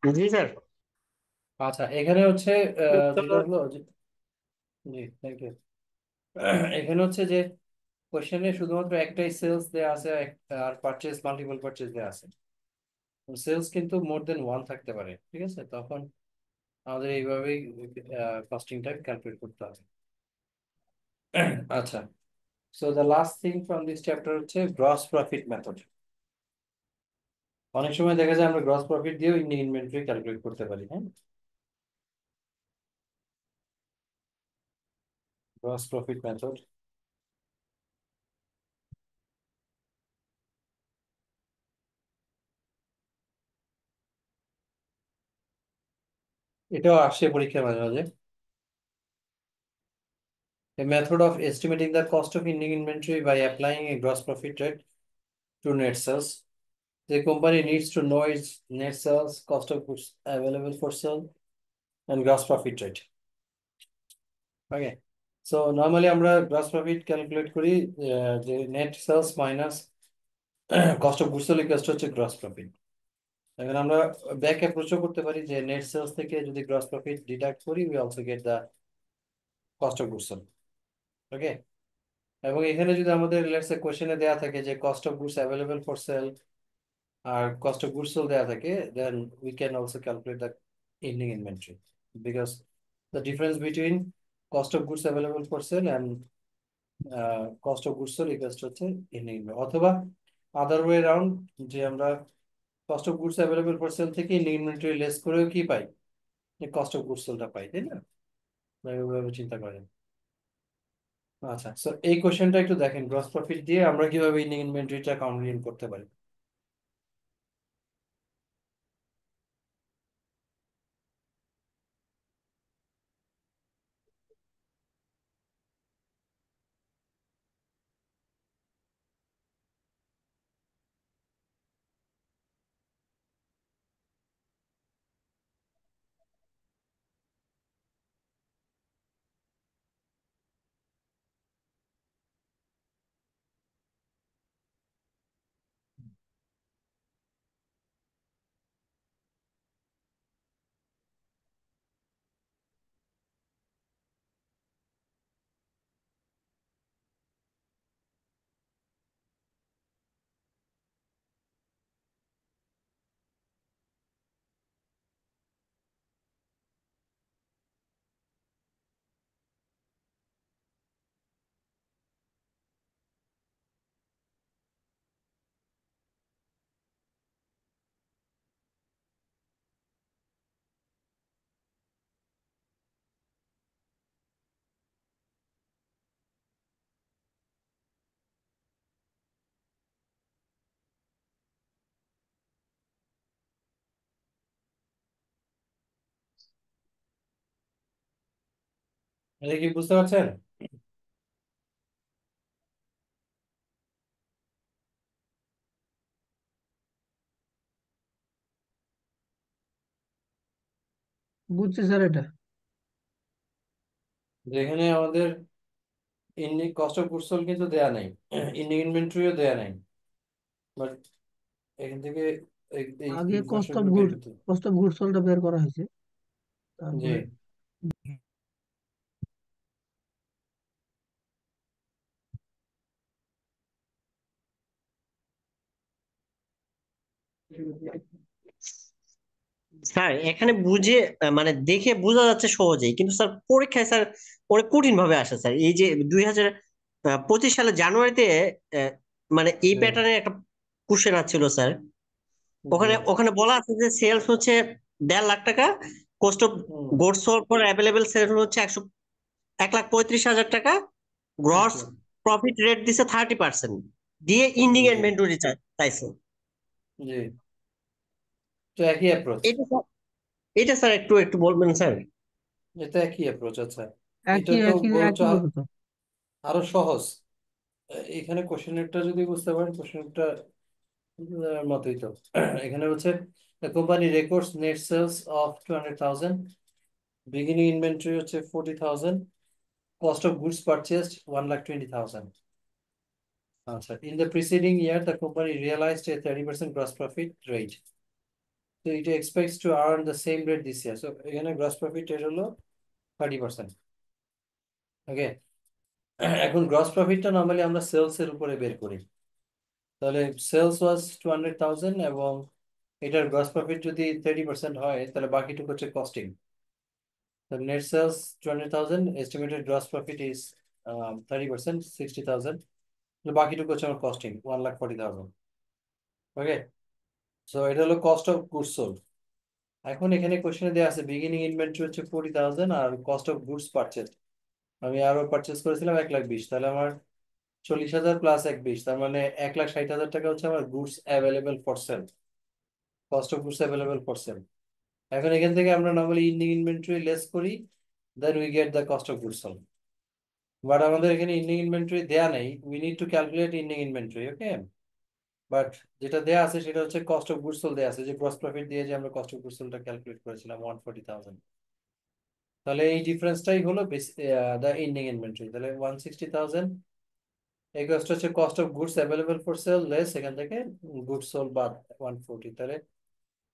জি sir. আচ্ছা, এখানে হচ্ছে যেটা হলো জি থ্যাংক ইউ. এখানে হচ্ছে যে কোশ্চেনে শুধুমাত্র একটাই সেলস দেয়া আছে, আর পারচেজ, মাল্টিপল পারচেজ দেয়া আছে. সেলস কিন্তু মোর দেন ওয়ান থাকতে পারে, ঠিক আছে? তখন আমাদের এইভাবেই কস্টিংটা ক্যালকুলেট করতে হবে. আচ্ছা, so the last thing from this chapter হচ্ছে গ্রস প্রফিট মেথড. অনেক সময় দেখা যায় আমরা গ্রস প্রফিট দিয়েও ইনভেন্টরি ক্যালকুলেট করতে পারি. হ্যাঁ, গ্রস প্রফিট মেথড. এটাও আসে পরীক্ষার মাঝে মাঝে. A method of estimating the cost of ending inventory by applying a gross profit rate to net sales. The company needs to know its net sales, cost of goods available for sale, and gross profit rate. Okay. So normally আমরা gross profit calculate করি যে net sales minus cost of goods sold equals to হচ্ছে gross profit. এখন আমরা back অ্যাপ্রোচও করতে পারি যে net sales থেকে যদি gross profit deduct করি, we also get the cost of goods sold. Okay. এবং এখানে যদি আমাদের লেটস সে কোশ্চেনে দেয়া থাকে যে cost of goods available for sale আর কস্ট অফ গুডস সোল্ড দেয়া থাকে, then we can also calculate the ending inventory, because the difference between cost of goods available for sale and cost of goods sold equals to হচ্ছে ending inventory, অথবা other way round, যে আমরা cost of goods available for sale থেকে ending inventory less করেও কি পাই, cost of goods সোল্ডটা পাই, তাই না? এইভাবে চিন্তা করেন. আচ্ছা, সো এই কোশ্চেনটা একটু দেখেন, গ্রস প্রফিট দিয়ে আমরা কিভাবে এন্ডিং ইনভেন্টরিটা কাউন্ট করতে পারি. এটা কি বুঝতে পারছেন? বুঝছি স্যার এটা। যেখানে আমাদের ending cost of goods sold কিন্তু দেয়া নাই, ইন্ডিং ইনভেন্টরিও দেয়া নাই, বাট এখান থেকে এই আগে ইনফরমেশনগুলো বের করতে হবে. কস্ট অফ গুডস সোল্ডটা বের করা হয়েছে, জি, তারপরে স্যার এখানে বুঝে মানে দেখে বোঝা যাচ্ছে সহজেই, কিন্তু স্যার পরীক্ষায় স্যার অনেক কঠিন ভাবে আসে স্যার। এই যে 2025 সালের জানুয়ারিতে মানে এই জি প্যাটার্নের একটা কোশ্চেন আছিল স্যার। জি ওখানে ওখানে বলা আছে যে সেলস হচ্ছে 1.5 লাখ টাকা, cost of hmm goods sold for available sales হচ্ছে 1,35,000 টাকা, গ্রস আচ্ছা প্রফিট রেট দিছে 30%, দিয়ে ইন্ডিং জি ইনভেন্টরি চাইছে। জি তো একই অ্যাপ্রোচ, এটা স্যার, এটা স্যার একটু একটু বলবেন স্যার। এটা একই অ্যাপ্রোচ। আচ্ছা এটা একই তো একই বরঞ্চ একই কথা তো। আরো সহজ। এখানে কোশ্চেনটা যদি বুঝতে পারেন, কোশ্চেনটা মতোই তো। এখানে হচ্ছে the company records net sales of 200,000, beginning inventory হচ্ছে 40,000, cost of goods purchased 1,20,000. আচ্ছা, in the preceding year the company realized a 30% gross profit rate, so it expects to earn the same rate this year. So এখানে gross profit rate হলো 30%. ওকে, এখন gross প্রফিটটা normally আমরা sales এর উপরে বের করি। তাহলে সেলস ওয়াজ 200,000 এবং এটার গ্রস প্রফিট যদি 30% হয় তাহলে বাকিটুকু হচ্ছে costing. The net sales 200,000, estimated gross profit is 30%, 60,000. তো বাকিটুকু হচ্ছে আমার কস্টিং 1,40,000। ওকে, সো এটা হলো কস্ট অফ গুডস সোল্ড। এখন এখানে কোশ্চেনে দেওয়া আছে বিগিনিং ইনভেন্টরি হচ্ছে 40,000 আর কস্ট অফ গুডস পারচেজ আমি আরো পারচেজ করেছিলাম 1,20,000, তাহলে আমার 40,000 প্লাস 1,20,000, তার মানে 1,60,000 টাকা হচ্ছে আমার goods available for sale, cost of goods available for sale. এখন এখান থেকে আমরা নর্মালি ইন্ডিং ইনভেন্টরি লেস করি, then we get the cost of goods sold. But আমাদের এখানে ইন্ডিং ইনভেন্টরি দেয়া নেই, we need to calculate ending inventory. Okay, but যেটা দেয়া আছে সেটা হচ্ছে কস্ট অফ গুডস সোল্ড দেয়া আছে, যে গ্রস প্রফিট দিয়ে যে আমরা কস্ট অফ গুডস সোল্ডটা ক্যালকুলেট করেছিলাম 140,000। তাহলে এই ডিফারেন্সটাই হলো দ্য ইন্ডিং ইনভেন্টরি। তাহলে 160,000 এই কস্ট হচ্ছে cost of goods available for sell less এখান থেকে গুডস সোল্ড বাদ 140, তাহলে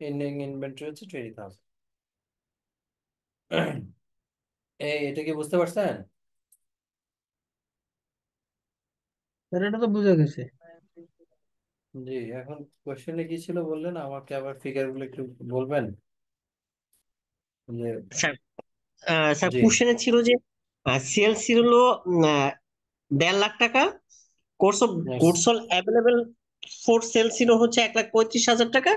ইন্ডিং ইনভেন্টরি হচ্ছে 20,000। এটা কি বুঝতে পারছেন? স্যার এটা তো বুঝে গেছে। জি, এখন কোশ্চেনে কি ছিল বললেন, আমাকে আবার ফিগার গুলো একটু বলবেন যে। স্যার, স্যার জি কোশ্চেনে ছিল যে সেলস ছিল হলো 1.5 লাখ টাকা, course of yes. Goods sold available for sell ছিল হচ্ছে 1,35,000 টাকা,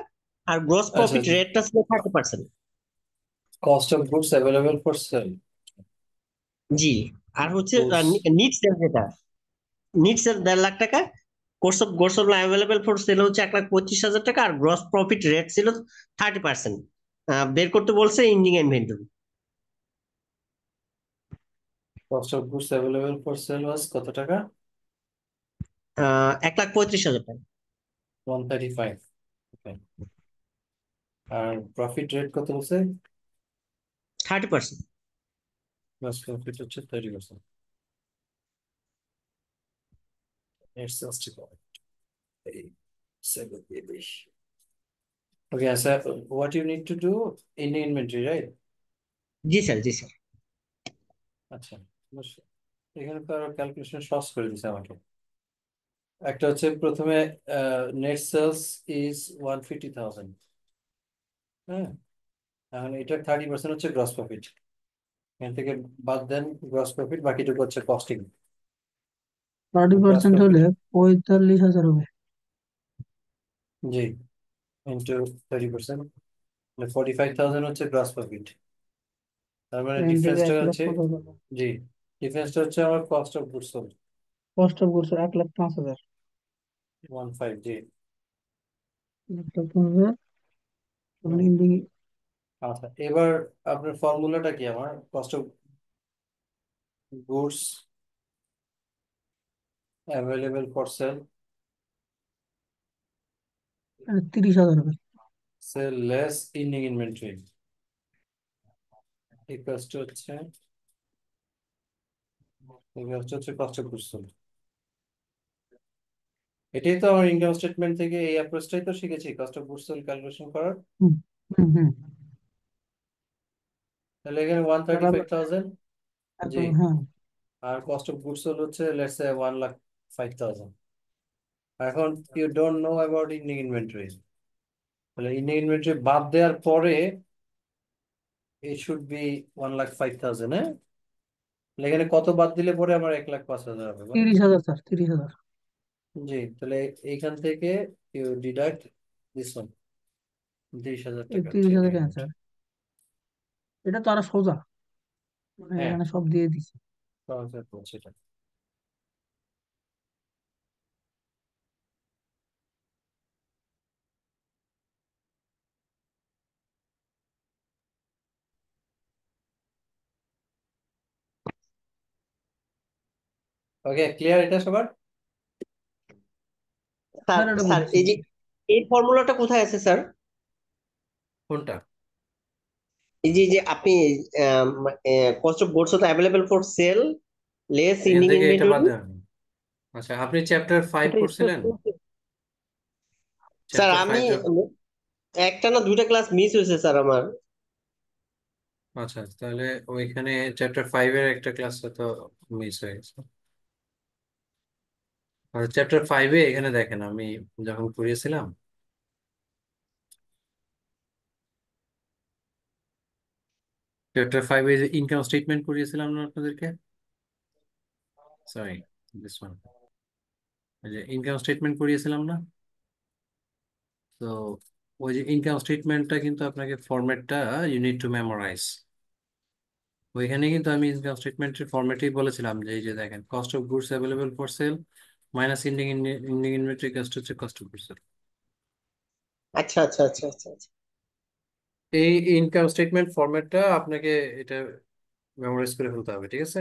আর গ্রস আচ্ছা, প্রফিট রেটটা ছিল 30%। Cost of goods available for sale, জি, আর হচ্ছে গুডস নিট সেল, যেটা নিট সেল 1.5 লাখ টাকা, course of goods sold available for sale হচ্ছে 1,35,000 টাকা, আর গ্রস প্রফিট রেট ছিল 30%। বের করতে বলছে ending inventory. Cost of goods available for sale was কত টাকা? 1,35,000 টাকা। 135। ওকে, আর প্রফিট রেট কত বলছে? 30%। গ্রস প্রফিট হচ্ছে 30%। It's just a 7 maybe. Okay, so what you need to do in inventory, right? G sir, জি স্যার। আচ্ছা, অবশ্যই। এখানে তো আরো ক্যালকুলেশন সহজ করে দিছে আমাকে। একটা হচ্ছে প্রথমে নেট সেলস ইজ 150,000। হ্যাঁ, এখন এটার 30% হচ্ছে গ্রস প্রফিট, এখান থেকে বাদ দেন গ্রস প্রফিট, বাকিটুকু হচ্ছে কস্টিং। গ্রস 30% প্রফিট, হলে 45,000 হবে। জি, ইন্টু 30%, 45,000 হচ্ছে গ্রস প্রফিট। তার মানে এখান থেকে ডিফারেন্সটা 1,05,000 হচ্ছে, হবে। জি, ডিফারেন্সটা হচ্ছে আমার কস্ট অফ গুডস সোল্ড কষ্ট করছে 1,05,000। 15, জি। 1,05,000 হুম, ইন্ডিং। আচ্ছা, এবার আপনার ফর্মুলাটা কি? আমার cost of goods available for sale 30,000 হবে। Sale less ending inventory equals to হচ্ছে কস্ট অফ গুডস সোল্ড। এটাই তো আমার ইনকাম স্টেটমেন্ট থেকে এই অ্যাপ্রোচটাই তো শিখেছি, cost of goods sold calculation করার। Hmm hmm hmm. তাহলে এখানে 135,000, জি, হ্যাঁ। আর কস্ট অফ গুডস সোল্ড হচ্ছে লেটস সে 1,05,000। এখন you don't know about ending inventory, তাহলে ইন্ডিং ইনভেন্টরি বাদ দেওয়ার পরে it should be 1,05,000। হ্যাঁ, তাহলে এখানে কত বাদ দিলে পরে আমার 1,05,000 হবে বলেন? 30,000 স্যার, 30,000। জি, তাহলে এইখান থেকে ইউ ডিডাক্ট দিস ওয়ান, 30,000 এই টাকা 30,000 ট্রেনিং। অ্যান্সার, এটা তো আরো সোজা, মানে হ্যাঁ, এখানে সব দিয়ে দিছে। সহজে সেটা। ওকে, ক্লিয়ার এটা সবার? স্যার স্যার এটা স্যার বুঝছি। এই যে এই ফর্মুলাটা কোথায় আছে স্যার? কোনটা? এই যে আপনি cost of goods available for sell less এখান ইন্ডিং থেকে এটা বাদ ইনভেন্টরি। দেন। আচ্ছা, আপনি চ্যাপ্টার 5 এটা করছিলেন? স্যার চ্যাপ্টার আমি 5 একটা না দুইটা ক্লাস মিস হয়েছে স্যার আমার। আচ্ছা, তাহলে ওইখানে চ্যাপ্টার 5 এর একটা ক্লাস তো মিস হয়ে গেছে। আর চ্যাপ্টার 5 এখানে দেখেন, আমি যখন পড়িয়েছিলাম চ্যাপ্টার 5 যে ইনকাম স্টেটমেন্ট পড়িয়েছিলাম না আপনাদেরকে, সরি দিস ওয়ান, যে ইনকাম স্টেটমেন্ট পড়িয়েছিলাম না? তো ওই যে ইনকাম স্টেটমেন্টটা কিন্তু আপনাকে ফরম্যাটটা ইউ নিড টু মেমোরাইজ। ওইখানে কিন্তু আমি ইনকাম স্টেটমেন্টের ফরম্যাটেই বলেছিলাম যে এই যে দেখেন, cost of goods available for sell minus ending inventory cost হচ্ছে কস্ট অফ গুডস। আচ্ছা আচ্ছা আচ্ছা আচ্ছা আচ্ছা। এই ইনকাম স্টেটমেন্ট ফরম্যাটটা আপনাকে এটা মেমোরাইজ করে ফেলতে হবে, ঠিক আছে?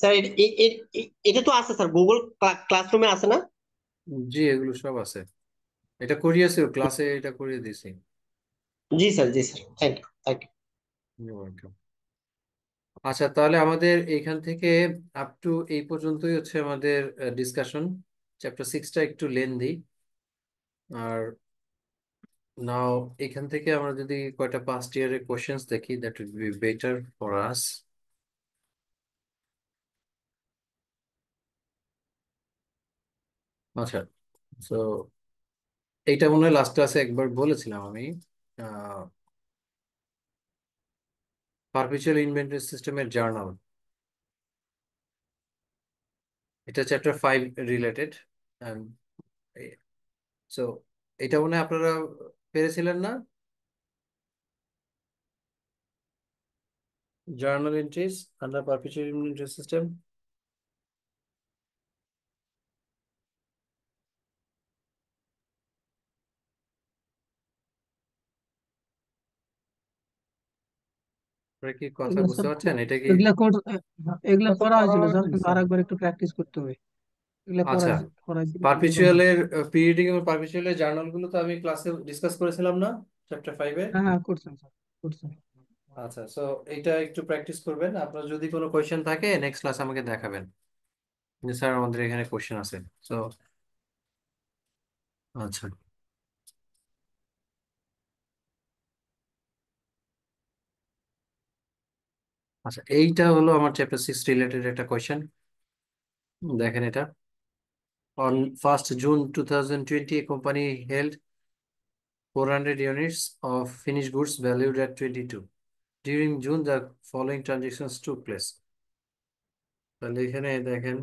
স্যার এটা তো আছে স্যার, গুগল ক্লাসরুমে আছে না? জি, এগুলো সব আছে, এটা করিয়েছি ক্লাসে, এটা করিয়ে দিয়েছি। জি স্যার, জি sir, thank you thank you. You're welcome. আচ্ছা, তাহলে আমাদের এইখান থেকে আপ টু এই পর্যন্তই হচ্ছে আমাদের ডিসকাশন। চ্যাপ্টার 6টা একটু লেন্দি। আর নাও এখান থেকে আমরা যদি কয়টা পাস্ট ইয়ারের কোশ্চেন্স দেখি, that will be better for us. আচ্ছা, তো এইটা মনে হয় লাস্ট ক্লাসে একবার বলেছিলাম আমি, পারপিচুয়াল ইনভেন্টরি সিস্টেমের জার্নাল, এটা চ্যাপ্টার 5 রিলেটেড। সো এটা মনে হয় আপনারা পেরেছিলেন না? Journal entries under perpetual inventory system. আপনারা কি কথা এগুলো বুঝতে স্যার পারছেন? এটা কি? এগুলা এগুলা করা হয়েছিল স্যার, কিন্তু আরেকবার একটু প্র্যাকটিস করতে হবে। এগুলা আচ্ছা, করাইছিল ভুলে গেছি। পারপিচুয়ালের পিরিয়ডিক এবং পারপিচুয়ালের জার্নাল গুলো তো আমি ক্লাসে ডিসকাস করেছিলাম না চ্যাপ্টার 5-এ? হ্যাঁ হ্যাঁ, করছেন স্যার, করছেন। আচ্ছা, সো এটা একটু প্র্যাকটিস করবেন। আপনার যদি কোনো কোয়েশ্চেন থাকে নেক্সট ক্লাস আমাকে দেখাবেন যে স্যার আমাদের এখানে কোয়েশ্চেন আছে। সো আচ্ছা, আচ্ছা, এইটা হলো আমার চ্যাপ্টার 6 রিলেটেড একটা কোয়েশ্চেন। দেখেন এটা, on 1st June 2020 a company held 400 units of finished goods valued at 22. During June the following transactions took place. তাহলে এখানে দেখেন,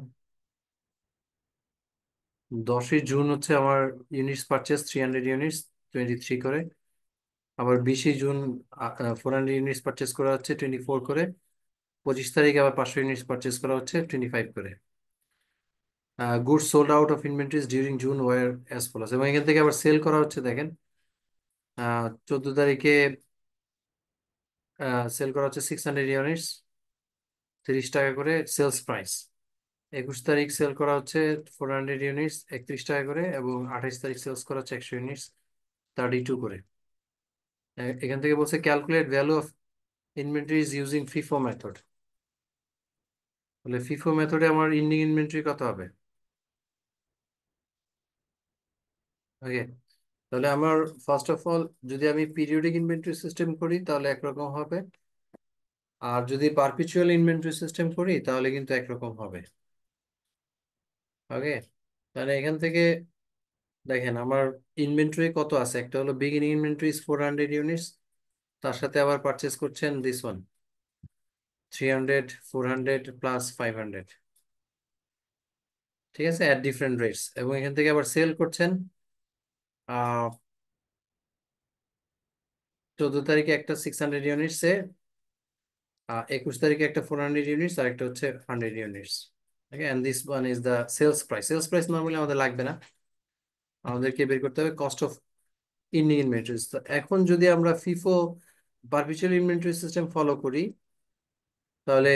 10ই জুন হচ্ছে আমার ইউনিটস পারচেস 300 ইউনিটস 23 করে। আবার 20ই জুন 400 ইউনিটস পারচেস করা হচ্ছে 24 করে। 25 তারিখে আবার 500 ইউনিটস পারচেস করা হচ্ছে 25 করে। Goods sold out of inventories during June were as follows, এবং এখান থেকে আবার সেল করা হচ্ছে দেখেন, 14 তারিখে সেল করা হচ্ছে 600 ইউনিটস 30 টাকা করে সেলস প্রাইস। 21 তারিখ সেল করা হচ্ছে 400 ইউনিটস 31 টাকা করে, এবং 28 তারিখ সেলস করা হচ্ছে 100 ইউনিটস 32 করে। এখান থেকে বলছে calculate value of inventories using FIFO method. তাহলে ফিফো মেথডে আমার ইন্ডিং ইনভেন্টরি কত হবে? ওকে, তাহলে আমার ফার্স্ট অফ অল যদি আমি পিরিয়ডিক ইনভেন্টরি সিস্টেম করি তাহলে একরকম হবে, আর যদি পারপিচুয়াল ইনভেন্টরি সিস্টেম করি তাহলে কিন্তু একরকম হবে। ওকে, তাহলে এখান থেকে দেখেন আমার ইনভেন্টরি কত আছে, একটা হলো বিগিনিং ইনভেন্টরি 400 ইউনিটস, তার সাথে আবার পারচেস করছেন দিস ওয়ান 300 400 প্লাস 500, ঠিক আছে, অ্যাট ডিফারেন্ট রেটস, এবং এখান থেকে আবার সেল করছেন 14 তারিখে একটা 600 ইউনিটস এ, 21 তারিখে একটা 400 ইউনিটস, আর একটা হচ্ছে 100 units. Okay, and this one is the sales price. Sales price normally আমাদের লাগবে না, আমাদেরকে বের করতে হবে কস্ট অফ ইন্ডিং ইনভেন্টরিজ। তো এখন যদি আমরা FIFO perpetual inventory system follow করি তাহলে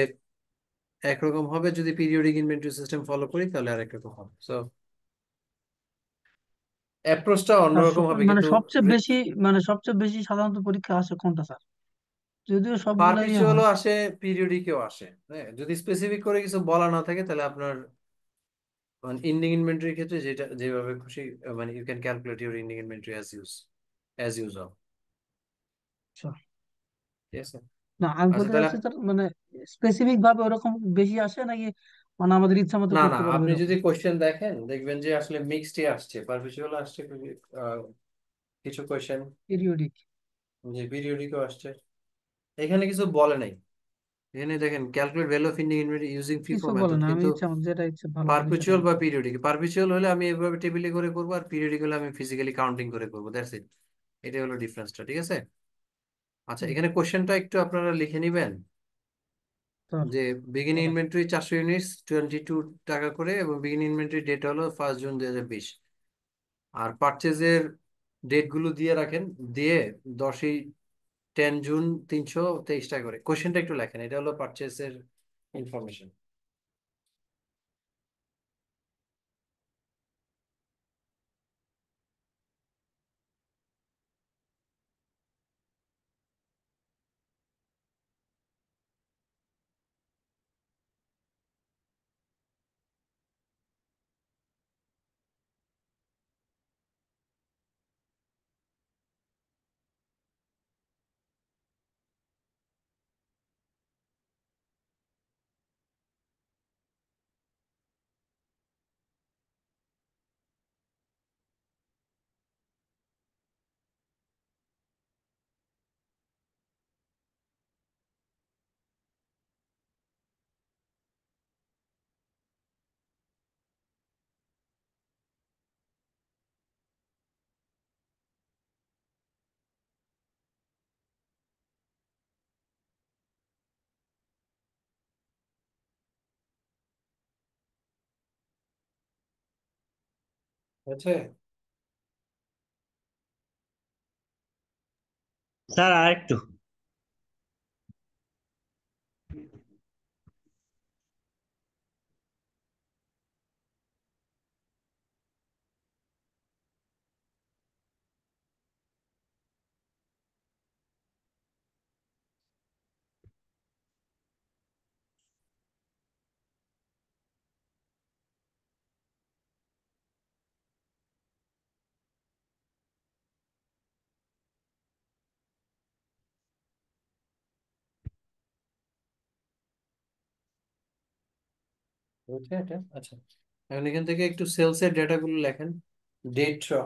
একরকম হবে, যদি পিরিয়ডিক ইনভেন্টরি সিস্টেম ফলো করি তাহলে আরেক রকম হবে। সো অ্যাপ্রোচটা স্যার অন্যরকম হবে, মানে কিন্তু সবচেয়ে বেশি সাধারণত পরীক্ষা আসে কোনটা স্যার? যদিও সবগুলাই হয়। পারপিচুয়ালও আসে, পিরিয়ডিকও আসে। হ্যাঁ, যদি স্পেসিফিক করে কিছু বলা না থাকে তাহলে আপনার মানে ইন্ডিং ইনভেন্টরির ক্ষেত্রে যেটা যেভাবে খুশি, মানে you can calculate your ending inventory as usual. আচ্ছা। ঠিক আছে। না, আমি আচ্ছা বলতে তাহলে, চাচ্ছি স্যার মানে স্পেসিফিক ভাবে ওরকম বেশি আসে নাকি, মানে আমাদের ইচ্ছা মতো না না, করতে পারবো আপনি এরকম? যদি কোশ্চেন দেখেন দেখবেন যে আসলে মিক্সডই আসছে, পারপিচুয়াল আসছে কিছু কোশ্চেন, পিরিয়ডিক যে পিরিয়ডিকও আসছে। এখানে কিছু বলে নাই, এখানে দেখেন calculate value of ending inventory using FIFO কিছু বলে মেথড, না, আমি কিন্তু ইচ্ছা মতো যেটা ইচ্ছে ভালো লাগে সেটা পারপিচুয়াল বা লিখবো। পিরিয়ডিক, পারপিচুয়াল হলে আমি এভাবে টেবিলে করে করবো, আর পিরিয়ডিক হলে আমি ফিজিক্যালি কাউন্টিং করে করবো, দ্যাটস ইট। এটাই হলো ডিফারেন্সটা, ঠিক আছে। আচ্ছা, হুম, এখানে কোশ্চেনটা একটু আপনারা লিখে নিবেন স্যার যে বিগিনিং ইনভেন্টরি 400 ইউনিটস 22 টাকা করে, এবং বিগিনিং ইনভেন্টরি ডেট হলো 1 জুন 2020, আর পারচেজের ডেট গুলো দিয়ে রাখেন, দিয়ে 10ই জুন 323 টাকা করে। কোশ্চেনটা একটু লেখেন, এটা হলো পারচেজের ইনফরমেশন। আছে। স্যার আর একটু। বুঝছে এটা? আচ্ছা, এখন এখান থেকে একটু সেলস এর ডেটা গুলো লেখেন, ডেট সহ।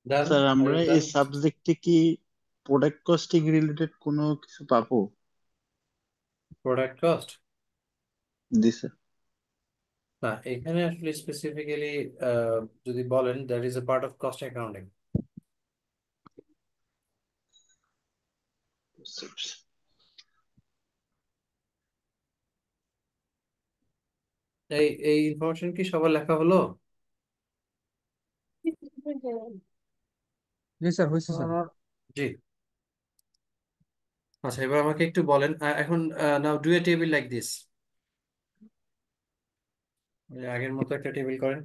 ডান, স্যার আর আমরা ডান। এই সাবজেক্টে কি প্রোডাক্ট কস্টিং রিলেটেড কোনো কিছু পাবো? প্রোডাক্ট কস্ট, জি স্যার। না এখানে আসলে স্পেসিফিক্যালি যদি বলেন, that is a part of cost accounting. এই এই ইনফরমেশন কি সবার লেখা হলো? জি স্যার, হয়েছে স্যার। জি। আচ্ছা, এবার আমাকে একটু বলেন, এখন now do a table like this. ওই আগের মতো একটা টেবিল করেন।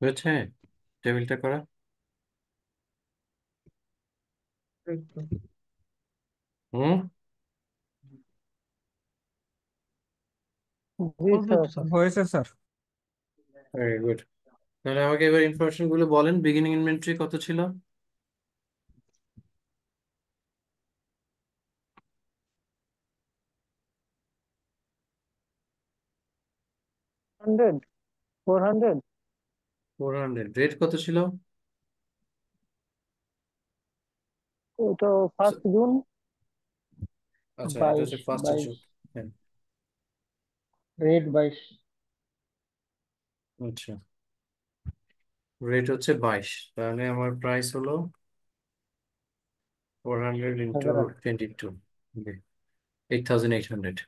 বুঝছে টেবিলটা করা? হুম, জি স্যার। হয়েছে স্যার। Very good. তাহলে আমাকে এবার ইনফরমেশন গুলো বলেন। বিগিনিং ইনভেন্টরি কত ছিল? 100, 400, 400। রেট কত ছিল? ওটা ফার্স্ট জুন আচ্ছা, এটা 22, হচ্ছে ফার্স্ট 22 জুন। হ্যাঁ, রেট 22। আচ্ছা, রেট হচ্ছে 22। তাহলে আমার প্রাইস হলো 400 ইন্টু 22, 8800।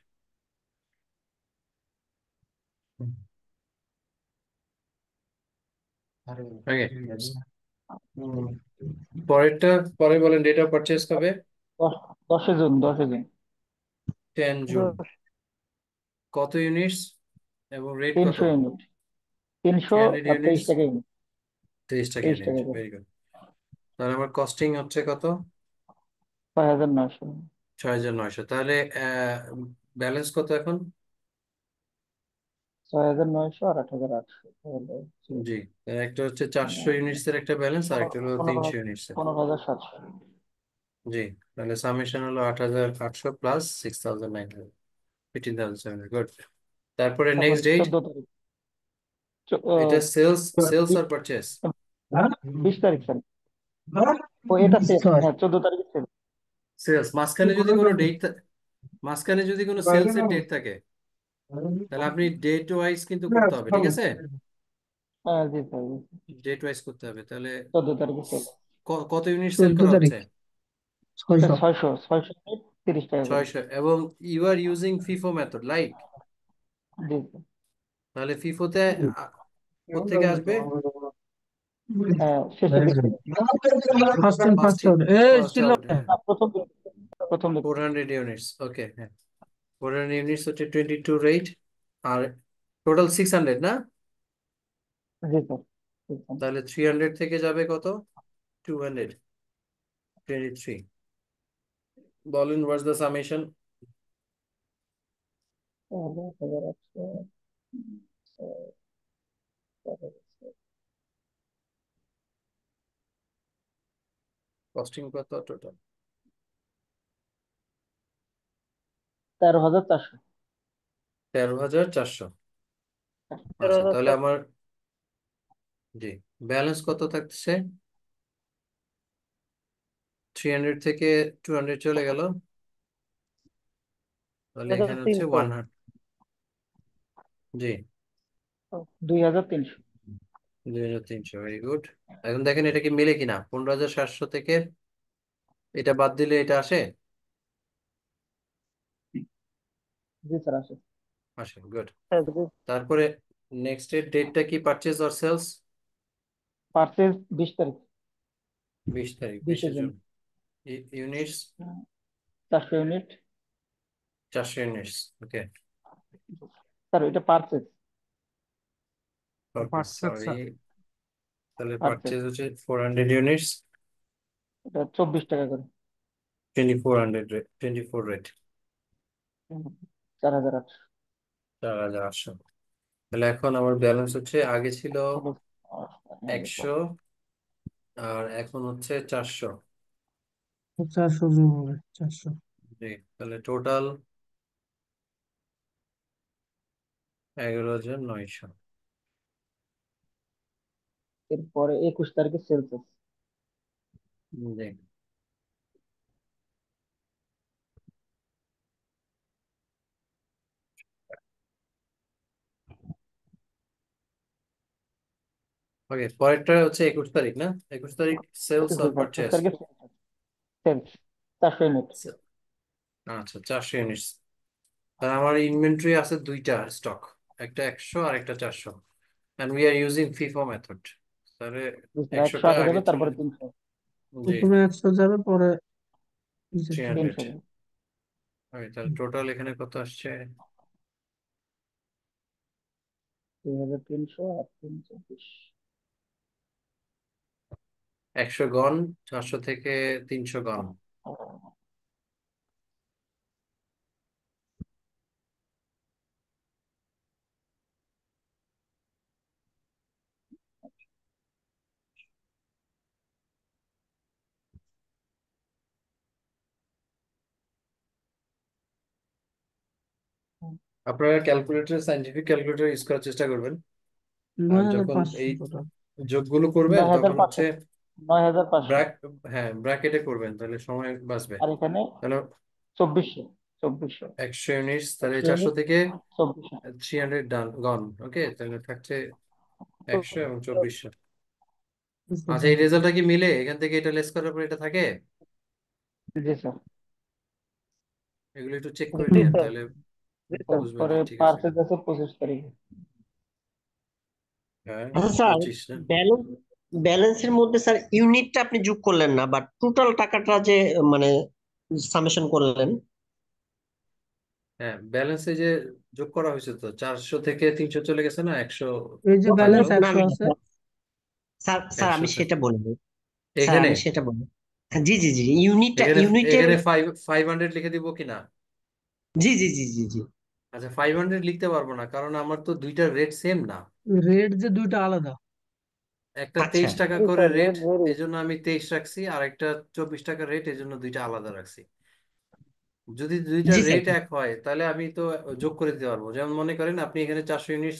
ওকে, পরেরটা পরে বলেন। ডেট অফ পারচেজ কবে? 10 জুন, 10 জুন 10 জুন। কত ইউনিটস এবং রেট কত? 300 ইউনিট, 300 300 আর 23 ইউনিটস, টাকা ইউনিট, 23 টাকা 23 ইউনিট। টাকা করে, ভেরি গুড। তাহলে আমার কস্টিং হচ্ছে কত? 6900। 6900। তাহলে ব্যালেন্স কত এখন? 6900 আর 8800 তাহলে জি, একটা হচ্ছে 400 ইউনিটস এর একটা ব্যালেন্স, আর একটা হলো 300 ইউনিটস এর। 15700। জি, তাহলে সামেশন হলো 8800 প্লাস 6900, 15700। গুড। তারপরে তারপরে নেক্সট ডেট। 14 তারিখ, এটা সেলস, সেলস আর পারচেস? 20 তারিখ স্যার। ও এটা সেল, হ্যাঁ 14 তারিখে সেল। সেলস। মাঝখানে যদি কোনো ডেট, মাঝখানে যদি কোনো সেলস এর ডেট থাকে, তাহলে আপনি ডেট ওয়াইজ কিন্তু করতে হবে, ঠিক আছে? হ্যাঁ জি স্যার, ডেট ওয়াইজ করতে হবে। তাহলে 14 তারিখে সেল। কত ইউনিট সেল 14 করা তারিখ হচ্ছে? 600। 600 ইউনিট 30 টাকা করে। 600। এবং you are using FIFO method, like? জি স্যার। তাহলে ফিফোতে কোত্থেকে আসবে? হ্যাঁ শেষের দিকে, first in first first out, a first still out, হ্যাঁ। প্রথম দিকে, প্রথম দিকে। 400 ইউনিটস, ওকে, হ্যাঁ। 400 ইউনিটস হচ্ছে 22 রেট, আর টোটাল 600 না? জি স্যার, ঠিক আছে। তাহলে 300 থেকে যাবে কত? 223। বলেন, হোয়াটস দ্য সামেশন? তাহলে 1800, কস্টিং কত টোটাল? 13,400। 13400। আচ্ছা, তাহলে আমার, জি, ব্যালেন্স কত থাকছে? 300 থেকে 200 চলে গেল, তাহলে এখানে হচ্ছে 300, 100। জি, 2300। 2300। Very good. এখন দেখেন এটা কি মিলে কিনা। 15700 থেকে এটা বাদ দিলে এটা আসে? জি স্যার, আসে। আসে, গুড। হ্যাঁ, তারপরে নেক্সট এর ডেটটা কি? Purchase or sales? পার্চেজ 20 তারিখ, 20 তারিখ, 20 20 June. June. Units? 400 unit. 400 units, okay. Sir এটা পার্চেজ। সরি, তাহলে আচ্ছা পারচেজ হচ্ছে 400 ইউনিটস, এটা 24 টাকা করে 24 রেট, হুম, 4,800 4,800। তাহলে এখন আমার ব্যালেন্স হচ্ছে, আগে ছিল খরচ, 100 আর এখন হচ্ছে 400। 400 যোগ হবে 400। জি, তাহলে টোটাল 11,900। এরপরে 21 তারিখে সেলস আছে। জি, ওকে, পরেরটা হচ্ছে 21 তারিখ না? 21 তারিখ সেলস আর 21 পারচেস। তারিখে সেলস 400 ইউনিট। আচ্ছা, 400 ইউনিটস। তাহলে আমার ইনভেন্টরি আছে দুইটা স্টক, একটা 100 আর একটা 400, and we are using FIFO method। তাহলে 100 100টা আগে আগে যাবে, চলে, তারপরে 300, জি, প্রথমে 100 যাবে, পরে 300। 300 যাবে। ওকে, তাহলে টোটাল এখানে কত আসছে? 2,300 আর 320। 100 গন, 400 থেকে 300 গন। আপনারা ক্যালকুলেটর, সাইন্টিফিক ক্যালকুলেটর ইউজ করার চেষ্টা করবেন। আর যখন 9,500 এই টোটাল। যোগগুলো করবেন তখন 9,500, হচ্ছে 9,500। হ্যাঁ, ব্র্যাকেটে করবেন, তাহলে সময় বাঁচবে। আর এখানে তাহলে 2400, 2400, 100 ইউনিটস, তাহলে 100 400 ইউনিট, থেকে 2400। 300 ডান গন। ওকে, তাহলে থাকছে 100 এবং 2400। আচ্ছা, এই রেজাল্টটা কি মিলে? এখান থেকে এটা লেস করার পর এটা থাকে? জি স্যার। এগুলো একটু চেক করে জি নিয়েন, স্যার। তাহলে বুঝবেন তারপরে যে ঠিক আছে। পার্সেস আছে 25 তারিখে। হ্যাঁ, আচ্ছা স্যার, 25 না? ব্যালেন্সের মধ্যে স্যার ইউনিটটা আপনি যোগ করলেন না, বাট টোটাল টাকাটা যে মানে সামেশন করলেন। হ্যাঁ, ব্যালেন্সে যে যোগ করা হয়েছে তো 400 থেকে 300 চলে গেছে না, 100 এই যে থাকলো। ব্যালেন্স না 100 আছে। স্যার, স্যার 100 আমি সেটা বলিনি। স্যার এখানে আমি সেটা বলি। জি জি জি, ইউনিটটা এখানে ইউনিটের। এখানে 500 লিখে দিব কিনা? জি জি জি জি জি। আচ্ছা, 500 লিখতে পারবো না, কারণ আমার তো দুইটা রেট সেম না। রেট যে দুইটা আলাদা। একটা আচ্ছা 23 টাকা জি করে স্যার, রেট, রেট ভেরি। এই জন্য আমি 23 রাখছি, আর একটা 24 টাকা রেট, এই জন্য দুইটা আলাদা রাখছি। যদি দুইটা জি স্যার। রেট এক হয় তাহলে আমি তো যোগ করে দিতে পারবো। যেমন মনে করেন আপনি এখানে 400 ইউনিট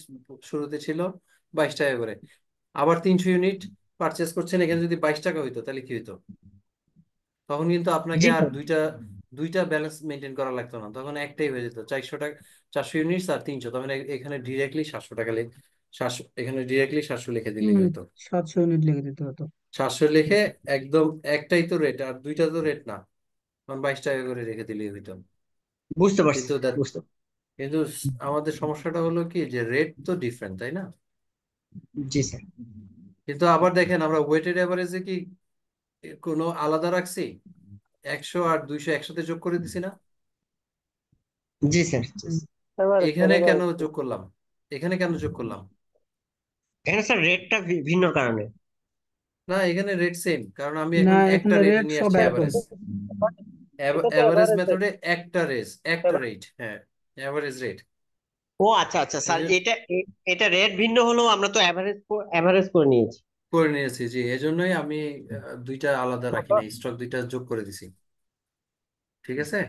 শুরুতে ছিল 22 টাকা করে, আবার 300 ইউনিট পারচেস করছেন, এখানে যদি 22 টাকা হইতো তাহলে কি হইতো? তখন কিন্তু আপনাকে জি আর স্যার। দুইটা দুইটা ব্যালেন্স মেনটেন করা লাগতো না, তখন একটাই হয়ে যেত, 400 টাকা, 400 ইউনিটস আর 300। তখন এখানে ডিরেক্টলি 700 টাকা 700, এখানে ডিরেক্টলি 700 লিখে দিলেই হম, হইতো। 700 ইউনিট লিখে দিতে হতো। 700 লিখে একদম, একটাই তো রেট আর দুইটা তো রেট না, তখন 22 টাকা করে রেখে দিলেই হইতো। বুঝতে পারছি, কিন্তু বুঝতে। কিন্তু আমাদের সমস্যাটা হলো কি, যে রেট তো ডিফারেন্ট, তাই না? জি স্যার। কিন্তু আবার দেখেন, আমরা ওয়েটেড এভারেজে কি কোনো আলাদা রাখছি? 100 আর 200 একসাথে যোগ করে দিছি না? জি স্যার, জি হুম। স্যার। এভারেজ স্যার, এখানে কেন এভারেজ। যোগ করলাম? এখানে কেন যোগ করলাম? এখানে স্যার রেটটা ভিন্ন কারণে। না, এখানে রেট সেম, কারণ আমি না, এখন একটা এখানে রেট রেট নিয়ে সব আসছি একই। এভারেজ। এটা তো এভারেজ এভারেজ রেট। মেথডে একটা রেট, হ্যাঁ, এভারেজ রেট। ও আচ্ছা আচ্ছা এই স্যার, জন্য এটা রেট ভিন্ন হলেও আমরা তো এভারেজ এভারেজ করে নিয়েছি। করে নিয়েছি, জি, এজন্যই আমি দুইটা আলাদা রাখি নাই, স্টক দুইটা যোগ করে দিছি। ঠিক আছে।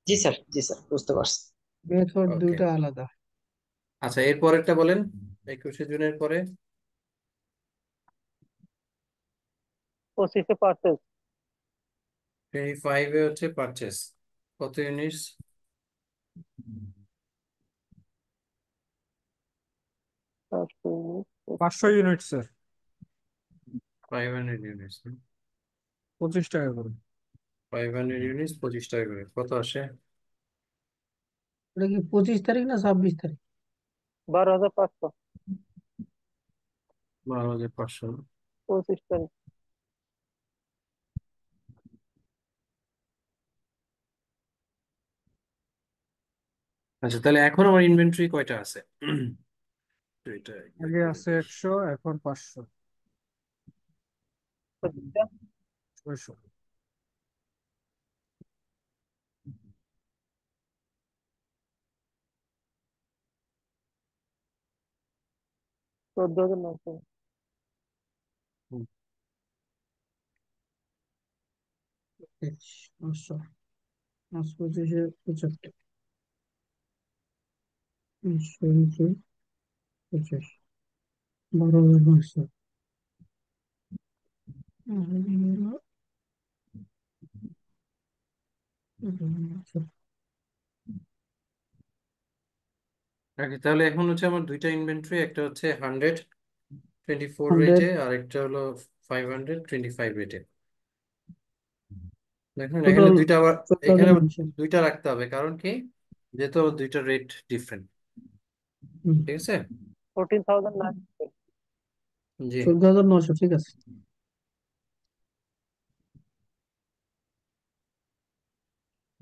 জি স্যার, জি স্যার, বুঝতে পারছি। মেথড ওকে, দুইটা আলাদা। আচ্ছা, এর পরেরটা বলেন, 21শে জুনের পরে। 25-এ পার্সেস। 25-এ হচ্ছে পারচেস, কত ইউনিটস? 500 unit sir, 500 units. 25 টাকা করে। 500 ইউনিটস 25 টাকা করে, কত আসে? ওটা কি 25 তারিখ না 26 তারিখ? 12,500, 12,500। 25 তারিখ। আচ্ছা, তাহলে এখন আমার ইনভেন্টরি কয়টা আছে? এটা আগে আছে 100, এখন 500, 600। চোদ্দ হাজার নয়শো। হুম। 500 5 25 75 500 25 12,500 তাহলে এখন হচ্ছে আমার দুইটা ইনভেন্টরি, একটা হচ্ছে 124 রেটে 100 আর একটা হলো 525 রেটে। দেখুন এখানে টোটাল দুইটা আবার, এখানে আবার 14,900। দুইটা রাখতে হবে, কারণ কি, যেহেতু আবার দুইটা রেট ডিফারেন্ট। ঠিক আছে, 14,900। জি 14,900 ঠিক আছে।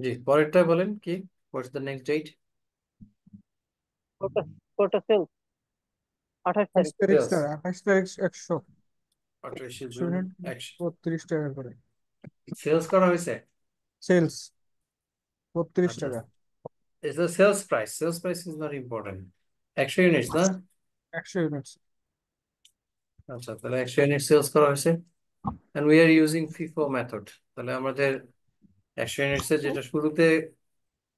জি। পরেরটা বলেন কি, হোয়াটস দ্য নেক্সট ডেট? কোটা কোটা সেল 28 28 তারিখ। তারিখ সেলস স্যার, 28 তারিখ 100, 28 100 জুন ইউনিট 32 টাকা করে। সেলস করা হয়েছে। সেলস 32 আচ্ছা, টাকা। is the sales price, sales price is not important, 100 units না? 100 ইউনিট। আচ্ছা, তাহলে 100 ইউনিট সেলস করা হয়েছে and we are using FIFO method। তাহলে আমাদের 100 ইউনিটস এর যেটা শুরুতে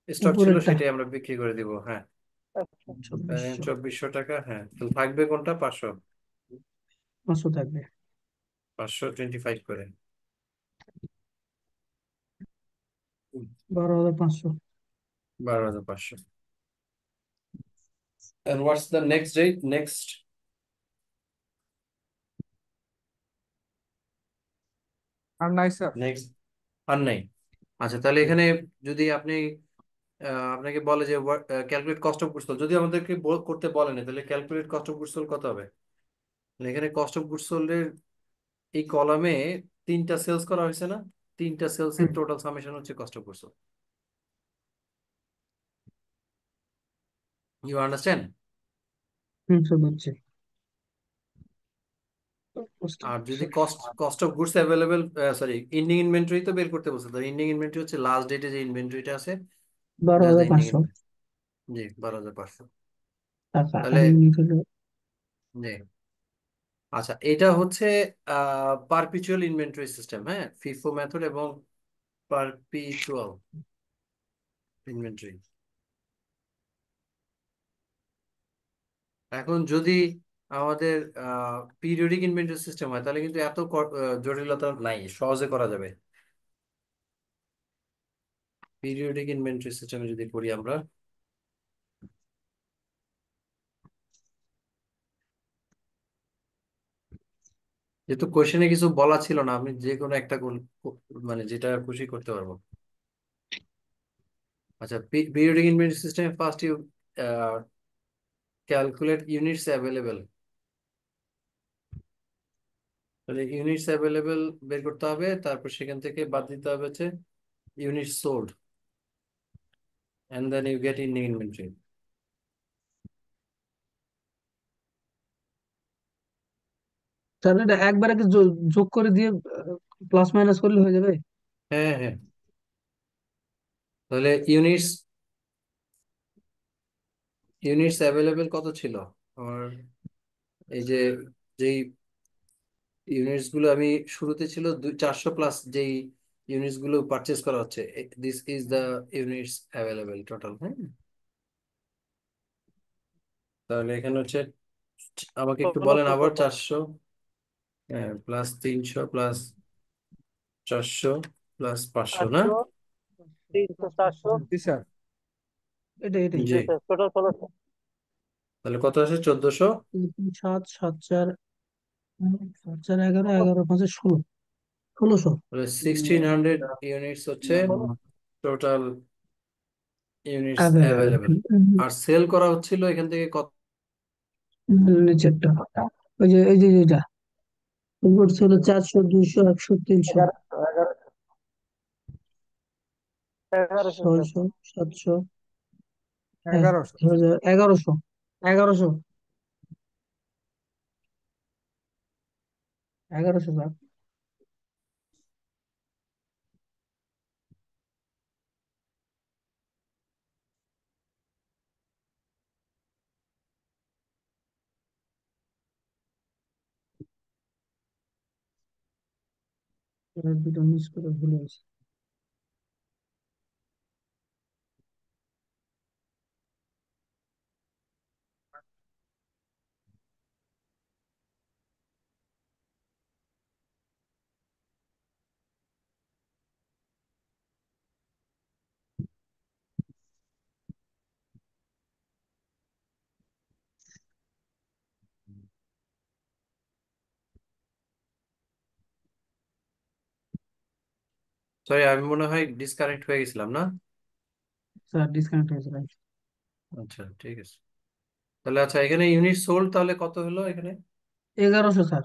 স্টক ছিল উপরেরটা সেটাই আমরা বিক্রি করে দিব। হ্যাঁ, 2400 2400 টাকা। হ্যাঁ, তো থাকবে কোনটা? 500 500 থাকবে। 525 করে। 12,500 12,500। and what's the next date? Next আর নাই স্যার। next আর নাই। আচ্ছা, তাহলে এখানে যদি আপনি আপনাকে বলে যে calculate cost of goods sold, যদি আমাদেরকে করতে বলেন, তাহলে calculate cost of goods sold কত হবে? তাহলে এখানে কস্ট অফ গুডস সোল্ড এর এই কলামে তিনটা সেলস করা হয়েছে না? তিনটা সেলস এর টোটাল সামেশন হচ্ছে cost of goods sold. You understand? সব হচ্ছে আর যদি cost of goods available, sorry, ending inventory তো বের করতে বলছে, তো ইন্ডিং ইনভেন্টরি হচ্ছে লাস্ট ডেটে যে ইনভেন্টরিটা আছে, দ্যাটস দ্য ইন্ডিং 12,500 ইনভেন্টরি। জি, 12,500। টাকা আর তাহলে ইউনিট হলো জি, আচ্ছা, এটা হচ্ছে পারপিচুয়াল ইনভেন্টরি সিস্টেম। হ্যাঁ, ফিফো মেথড এবং পারপিচুয়াল ইনভেন্টরি। এখন যদি আমাদের পিরিয়ডিক ইনভেন্টরি সিস্টেম হয়, তাহলে কিন্তু এত জটিলতা নাই, সহজে করা যাবে। পিরিয়ডিক ইনভেন্টরি সিস্টেমে যদি করি আমরা, যেহেতু কোয়েশনে কিছু বলা ছিল না, আমি যে কোনো একটা মানে যেটা খুশি করতে পারবো। আচ্ছা, পিরিয়ডিক ইনভেন্টরি সিস্টেমে first you calculate units available. তাহলে ইউনিটস অ্যাভেলেবেল বের করতে হবে, তারপর সেখান থেকে বাদ দিতে হবে হচ্ছে unit sold, and then you get ending inventory। তাহলে এটা একবারে কি যোগ করে দিয়ে প্লাস মাইনাস করলে হয়ে যাবে। হ্যাঁ হ্যাঁ, তাহলে ইউনিটস অ্যাভেলেবেল কত ছিল আমার, এই যে যেই ইউনিটস গুলো আমি শুরুতে ছিল 400 প্লাস, যেই ইউনিটস গুলো পারচেস করা হচ্ছে, this is the units available total. হ্যাঁ, তাহলে এখানে হচ্ছে, আমাকে একটু বলেন 1600 আবার। করবো। 400, হ্যাঁ, প্লাস 300 প্লাস 400 প্লাস 500 না? 800, 300, 400। জি স্যার। এটাই জি, টোটাল 1600। তাহলে কত আছে? 1400। 7 7 4 7 4 11 11 5 16 1600 তাহলে 1600 ইউনিটস হচ্ছে টোটাল ইউনিটস অ্যাভেলেবেল। অ্যাভেলেবেল। আর সেল করা হচ্ছিল এখান থেকে কত? নিচেরটা এই যে এটা উপর ছিল 400 200 100 300 1100 স্যার। 600 700 1100। 1100 1100 1100 স্যার। এবার দুটো মিস করে ভুলে গেছি। সরি, আমি মনে হয় ডিসকানেক্ট হয়ে গেছিলাম না? স্যার ডিসকানেক্ট হয়েছে রাইট। আচ্ছা, ঠিক আছে। তাহলে আচ্ছা, এখানে ইউনিট সোল্ড তাহলে কত হলো এখানে? 1100 স্যার।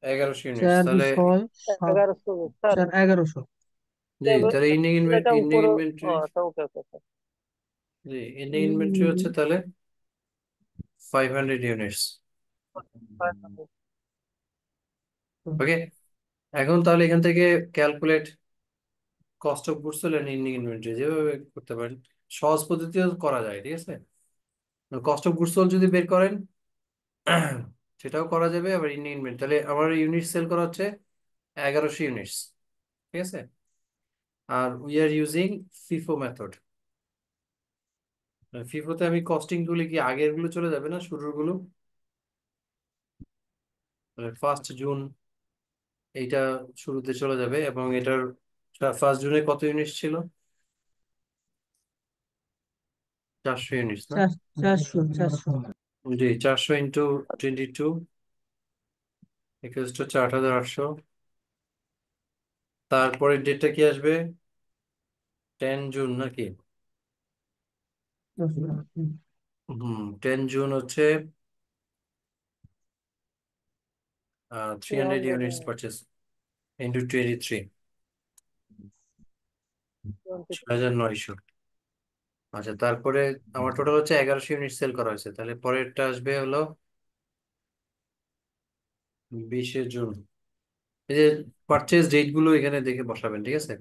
1100 ইউনিটস 4 তাহলে। 6 7 1100 স্যার। স্যার 1100। জি, তাহলে ইন্ডিং এটা ইন্ডিং উপরে। ও ইনভেন্টরি। আচ্ছা, ওকে ওকে স্যার। জি, ইন্ডিং ইনভেন্টরি হচ্ছে তাহলে 500 ইউনিটস। ওকে, এখন তাহলে এখান থেকে calculate cost of goods sold and ending inventory যেভাবে করতে পারেন, সহজ পদ্ধতিও করা যায়, ঠিক আছে। কস্ট অফ গুডস সোল্ড যদি বের করেন সেটাও করা যাবে, আবার ইন্ডিং ইনভেন্টরি। তাহলে আমার ইউনিট সেল করা হচ্ছে 1100 ইউনিটস, ঠিক আছে। আর we are using FIFO method. ফিফোতে আমি কস্টিং গুলি কি আগের গুলো চলে যাবে না, শুরুর গুলো? 1 জুন এইটা শুরুতে চলে যাবে, এবং এটার 1 জুনে কত ইউনিট ছিল? 400 ইউনিটস না? 400। জি, 400 ইন্টু 22 ইকুয়ালস টু 4800। তারপরে ডেটটা কি আসবে? 10 জুন নাকি? 10 জুন হচ্ছে 300 ইউনিটস পারচেস ইন্টু 23, 6900। আচ্ছা, তারপরে আমার টোটাল হচ্ছে 1100 ইউনিট সেল করা হয়েছে। তাহলে পরেরটা আসবে হলো 20 জুন। এই যে পারচেজ ডেট গুলো এখানে দেখে বসাবেন, ঠিক আছে।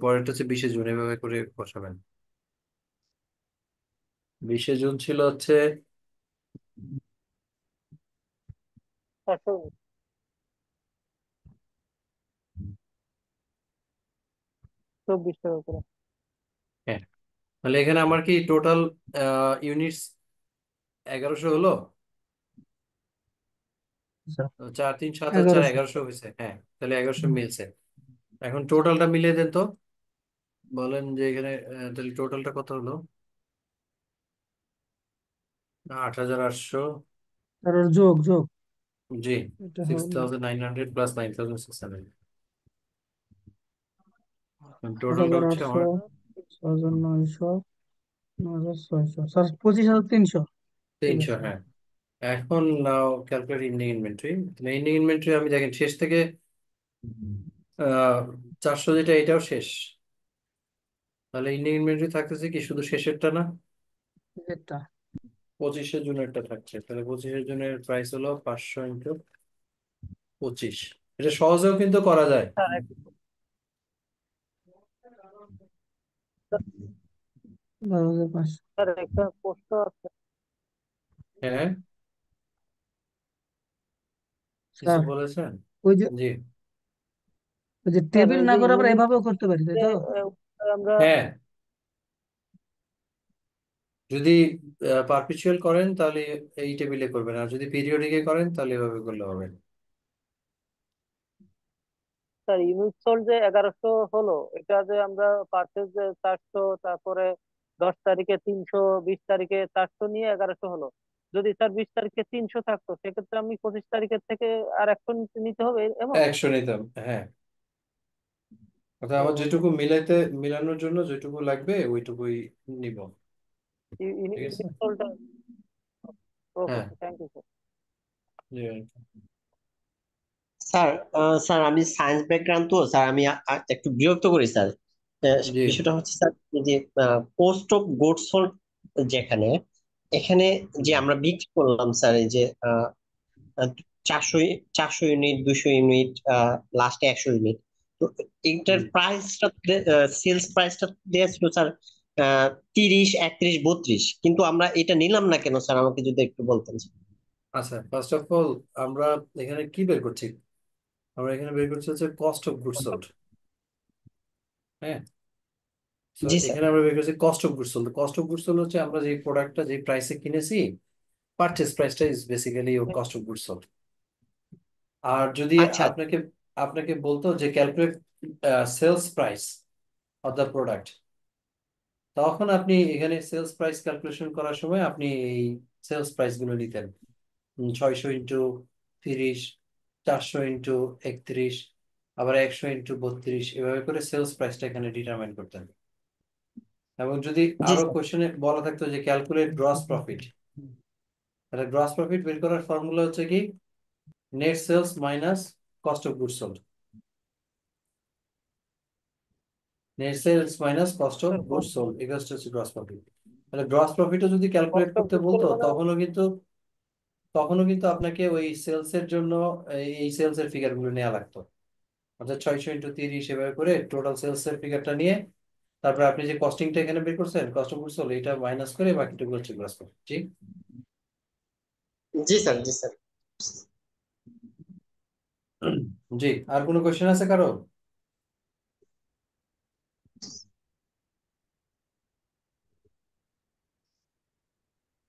পরেরটা হচ্ছে 20 জুন, এভাবে করে বসাবেন। 20 জুন ছিল হচ্ছে 24 টাকা করে। হ্যাঁ, তাহলে এখানে আমার কি টোটাল ইউনিটস 1100 হলো। স্যার 4 3 7 আর 4 1100। 1100 হয়েছে, হ্যাঁ। তাহলে 1100 মিলছে। এখন টোটালটা মিলিয়ে দেন তো, বলেন যে এখানে তাহলে টোটালটা কত হলো? 8800। স্যার ওর যোগ যোগ জি, এটা সিক্স হলো থাউজেন্ড নাইন হান্ড্রেড প্লাস 9600। টোটালটা হচ্ছে 8800, আমার 6900, 9600 স্যার, 25300। ঠিক 300, আছে। হ্যাঁ। এখন now calculate ending inventory. Ending inventory আমি দেখেন শেষ থেকে 400 যেটা, এটাও শেষ। তাহলে ইন্ডিং ইনভেন্টরি থাকতেছে কি শুধু শেষেরটা না, এটা 25 জুনেরটা থাকছে। তাহলে 25 জুনের প্রাইস হলো 500 ইন্টু 25। এটা সহজেও কিন্তু করা যায়। স্যার 12500। স্যার একটা প্রশ্ন আছে। হ্যাঁ, কিছু স্যার বলেছেন? ওই যে জি, স্যার টেবিল ওই না যে করে আমরা ইউনিট এভাবেও করতে পারি, তাই তো? আমরা হ্যাঁ। যদি পারপিচুয়াল করেন তাহলে এই টেবিলে করবেন, আর যদি পিরিয়ডিকে করেন তাহলে এভাবে করলে হবে। স্যার ইউনিট সোল্ড যে 1100 হলো, এটা যে আমরা পারচেজ যে 400, তারপরে 10 তারিখে 300, 20 তারিখে 400 নিয়ে 1100 হলো। যদি স্যার 20 তারিখে 300 থাকতো, সেক্ষেত্রে আমি 25 তারিখের থেকে আর 100 নিতে হবে, এমন? 100 নিতাম, হ্যাঁ। অর্থাৎ ও আমার যেটুকু মিলানোর জন্য যেটুকু লাগবে ওইটুকুই নিব, ঠিক আছে। ইউনিট সোল্ডটা। ওকে, হ্যাঁ, থ্যাংক ইউ স্যার। জি, স্যার স্যার আমি সায়েন্স ব্যাকগ্রাউন্ড তো স্যার, আমি একটু বিরক্ত করি স্যার। জি, বিষয়টা হচ্ছে স্যার, এই যে কোস্ট অফ গুডস সোল্ড যেখানে, এখানে যে আমরা বিক্রি করলাম স্যার, এই যে 400 400 ইউনিট, 200 ইউনিট, লাস্টে 100 ইউনিট। তো এইটার হুম। প্রাইসটা, সেলস প্রাইসটা দেওয়া ছিল স্যার 30, 31, 32, কিন্তু আমরা এটা নিলাম না কেন স্যার, আমাকে যদি একটু বলতেন। আচ্ছা, ফার্স্ট অফ অল আমরা এখানে কি বের করছি? আমরা এখানে বের করছি হচ্ছে কস্ট অফ গুডস সোল্ড। হ্যাঁ, তো জি স্যার। এখানে আমরা বের করছি cost of goods sold. Cost of goods sold হচ্ছে আমরা যে প্রোডাক্টটা যে প্রাইসে কিনেছি, পারচেস প্রাইসটা is basically your cost of goods sold. আর যদি আচ্ছা। আপনাকে আপনাকে বলতো যে calculate sales price of the product, তখন আপনি এখানে সেলস প্রাইস ক্যালকুলেশন করার সময় আপনি এই সেলস প্রাইস গুলো নিতেন। 600 × 30, 400 × 31, আবার 100 × 32, এভাবে করে সেলস প্রাইসটা এখানে ডিটারমাইন করতেন। এবং যদি জি আরো স্যার। কোশ্চেনে বলা থাকতো যে ক্যালকুলেট গ্রস প্রফিট, তাহলে গ্রস প্রফিট বের করার ফর্মুলা হচ্ছে কি net sales minus cost of goods sold. Net sales minus cost of goods sold equals to gross profit. তাহলে গ্রস প্রফিটও যদি ক্যালকুলেট কষ্ট করতে বুঝতে বলতো মানে তখনও কিন্তু আপনাকে ওই সেলস এর জন্য এই সেলস এর ফিগার গুলো নেওয়া লাগতো। অর্থাৎ 600 × 30 এভাবে করে টোটাল সেলস এর ফিগারটা নিয়ে তারপর আপনি যে কস্টিংটা এখানে বের করছেন কস্ট অফ গুডস সোল্ড, এটা মাইনাস করে বাকিটুকু হচ্ছে গ্রস প্রফিট। ঠিক? জি স্যার। জি স্যার। জি, আর কোনো কোশ্চেন আছে কারো?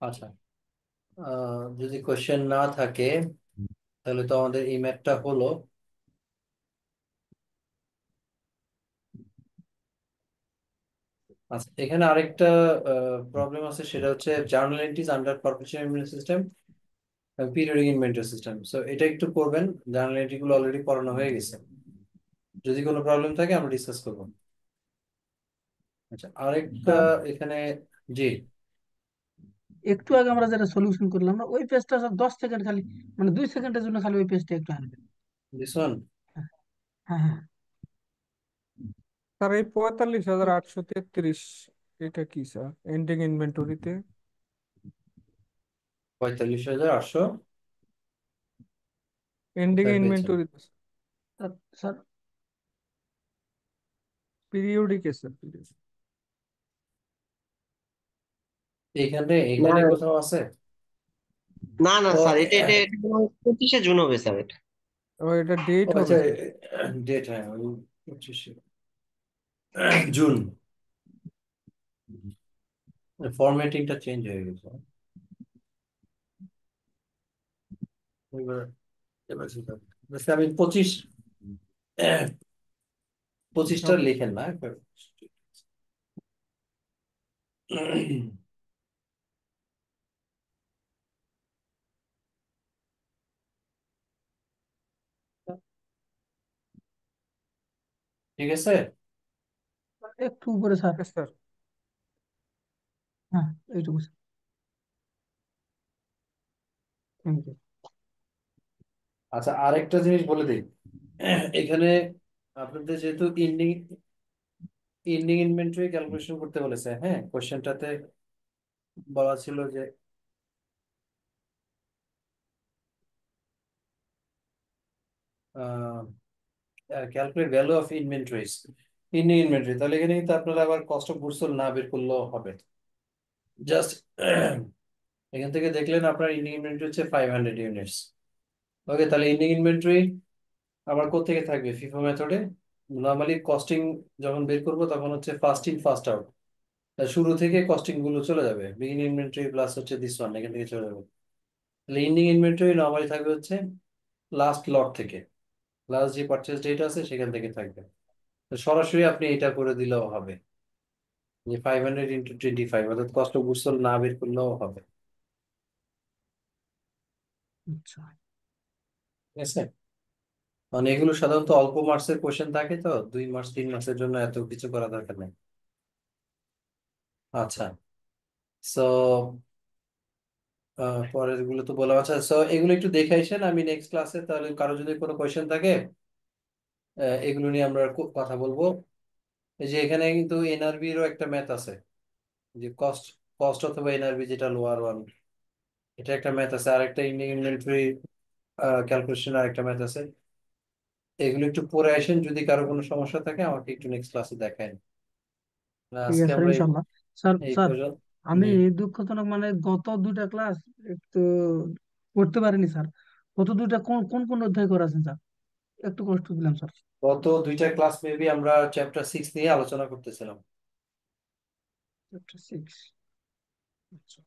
আচ্ছা, যদি কোশ্চেন না থাকে তাহলে তো আমাদের এই ম্যাথটা হলো। আচ্ছা, এখানে আরেকটা প্রবলেম আছে, সেটা হচ্ছে journal entries under corporation immune system, periodic inventory system. So এটা একটু করবেন, জার্নাল এন্ট্রি গুলো অলরেডি পড়ানো হয়ে গেছে। যদি কোনো প্রবলেম থাকে আমরা ডিসকাস করবো। আচ্ছা, আরেকটা স্যার এখানে। জি, একটু আগে আমরা যেটা সলিউশন করলাম না, ওই পেজটা স্যার 10 সেকেন্ড খালি, মানে 2 সেকেন্ডের জন্য খালি ওই পেজটা একটু আনবেন। This one. হ্যাঁ হ্যাঁ হ্যাঁ। স্যার এই 45,833, এটা কি স্যার এন্ডিং ইনভেন্টরিতে? 45,800 এন্ডিং কোথায় পেয়েছেন? ইনভেন্টরিতে স্যার স্যার পিরিয়ডিকে স্যার, এইখানে না এখানে কোথাও আছে? না না ও স্যার, এটা এটা এটা মনে হয় 25শে জুন হবে স্যার এটা। ও এটা ডেট ও হবে আচ্ছা, স্যার। ডেট, হ্যাঁ, ওই 25 জুন। ফরম্যাটিংটা চেঞ্জ হয়ে গেছে। এবার এবার সেটা বুঝতে আমি 25টা ওকে। লিখেন না একবার। ঠিক আছে। একটু উপরে স্যার। স্যার হ্যাঁ, এইটুকু স্যার। Thank you. আচ্ছা, আরেকটা জিনিস বলে দিই। এখানে আপনাদের যেহেতু ইন্ডিং ইন্ডিং ইনভেন্টরি ক্যালকুলেশন করতে বলেছে, হ্যাঁ, কোশ্চেনটাতে বলা ছিল যে calculate value of inventories, ending inventory. তাহলে এখানে কিন্তু আপনারা আবার কস্ট অফ গুডস সোল্ড না বের করলেও হবে। জাস্ট এখান থেকে দেখলেন আপনার ইন্ডিং ইনভেন্টরি হচ্ছে 500 ইউনিটস। ওকে, তাহলে ইন্ডিং ইনভেন্টরি আবার কোত্থেকে থাকবে ফিফো মেথডে? নর্মালি কস্টিং যখন বের করবো তখন হচ্ছে ফার্স্ট ইন ফার্স্ট আউট, শুরু থেকে কস্টিং গুলো চলে যাবে। বিগিন ইনভেন্টরি প্লাস হচ্ছে দিস ওয়ান, এখান থেকে চলে যাবে। তাহলে ইন্ডিং ইনভেন্টরি নর্মালি থাকবে হচ্ছে লাস্ট লট থেকে, লাস্ট যে পারচেজ ডেট আছে সেখান থেকে থাকবে। তো সরাসরি আপনি এটা করে দিলেও হবে, যে 500 × 25, অর্থাৎ কস্ট অফ গুডস সোল্ড না বের করলেও হবে। আচ্ছা ঠিক আছে, মানে এগুলো সাধারণত অল্প মার্কসের কোশ্চেন থাকে, তো 2 মার্কস 3 মার্কসের জন্য এত কিছু করা দরকার নেই। আচ্ছা, সো পরের গুলো তো বলা আছে। সো এগুলো একটু দেখে আসেন, আমি নেক্সট ক্লাসে তাহলে কারো যদি কোনো কোয়েশ্চেন থাকে এগুলো নিয়ে আমরা কথা বলবো। এই যে এখানে কিন্তু এনআরবিরও একটা ম্যাথ আছে, যে কস্ট কস্ট অথবা এনআরবি যেটা লোয়ার ওয়ান, এটা একটা ম্যাথ আছে। আর একটা ইন্ডিয়ান ইনভেন্টরি ক্যালকুলেশন আর একটা ম্যাথ আছে, এগুলো একটু পড়ে আসেন, যদি কারো কোনো সমস্যা থাকে আমাকে একটু নেক্সট ক্লাসে দেখান। ঠিক আজকে আছে স্যার, আমরা ইনশাল্লাহ। স্যার এই স্যার পর্যন্ত। আমি দুঃখজনক মানে গত দুইটা ক্লাস একটু করতে পারিনি স্যার। গত দুইটা কোন কোন কোন অধ্যায় করেছেন স্যার? একটু কষ্ট দিলাম স্যার। গত দুইটা ক্লাস মেবি আমরা চ্যাপ্টার 6 নিয়ে আলোচনা করতেছিলাম। চ্যাপ্টার 6। আচ্ছা,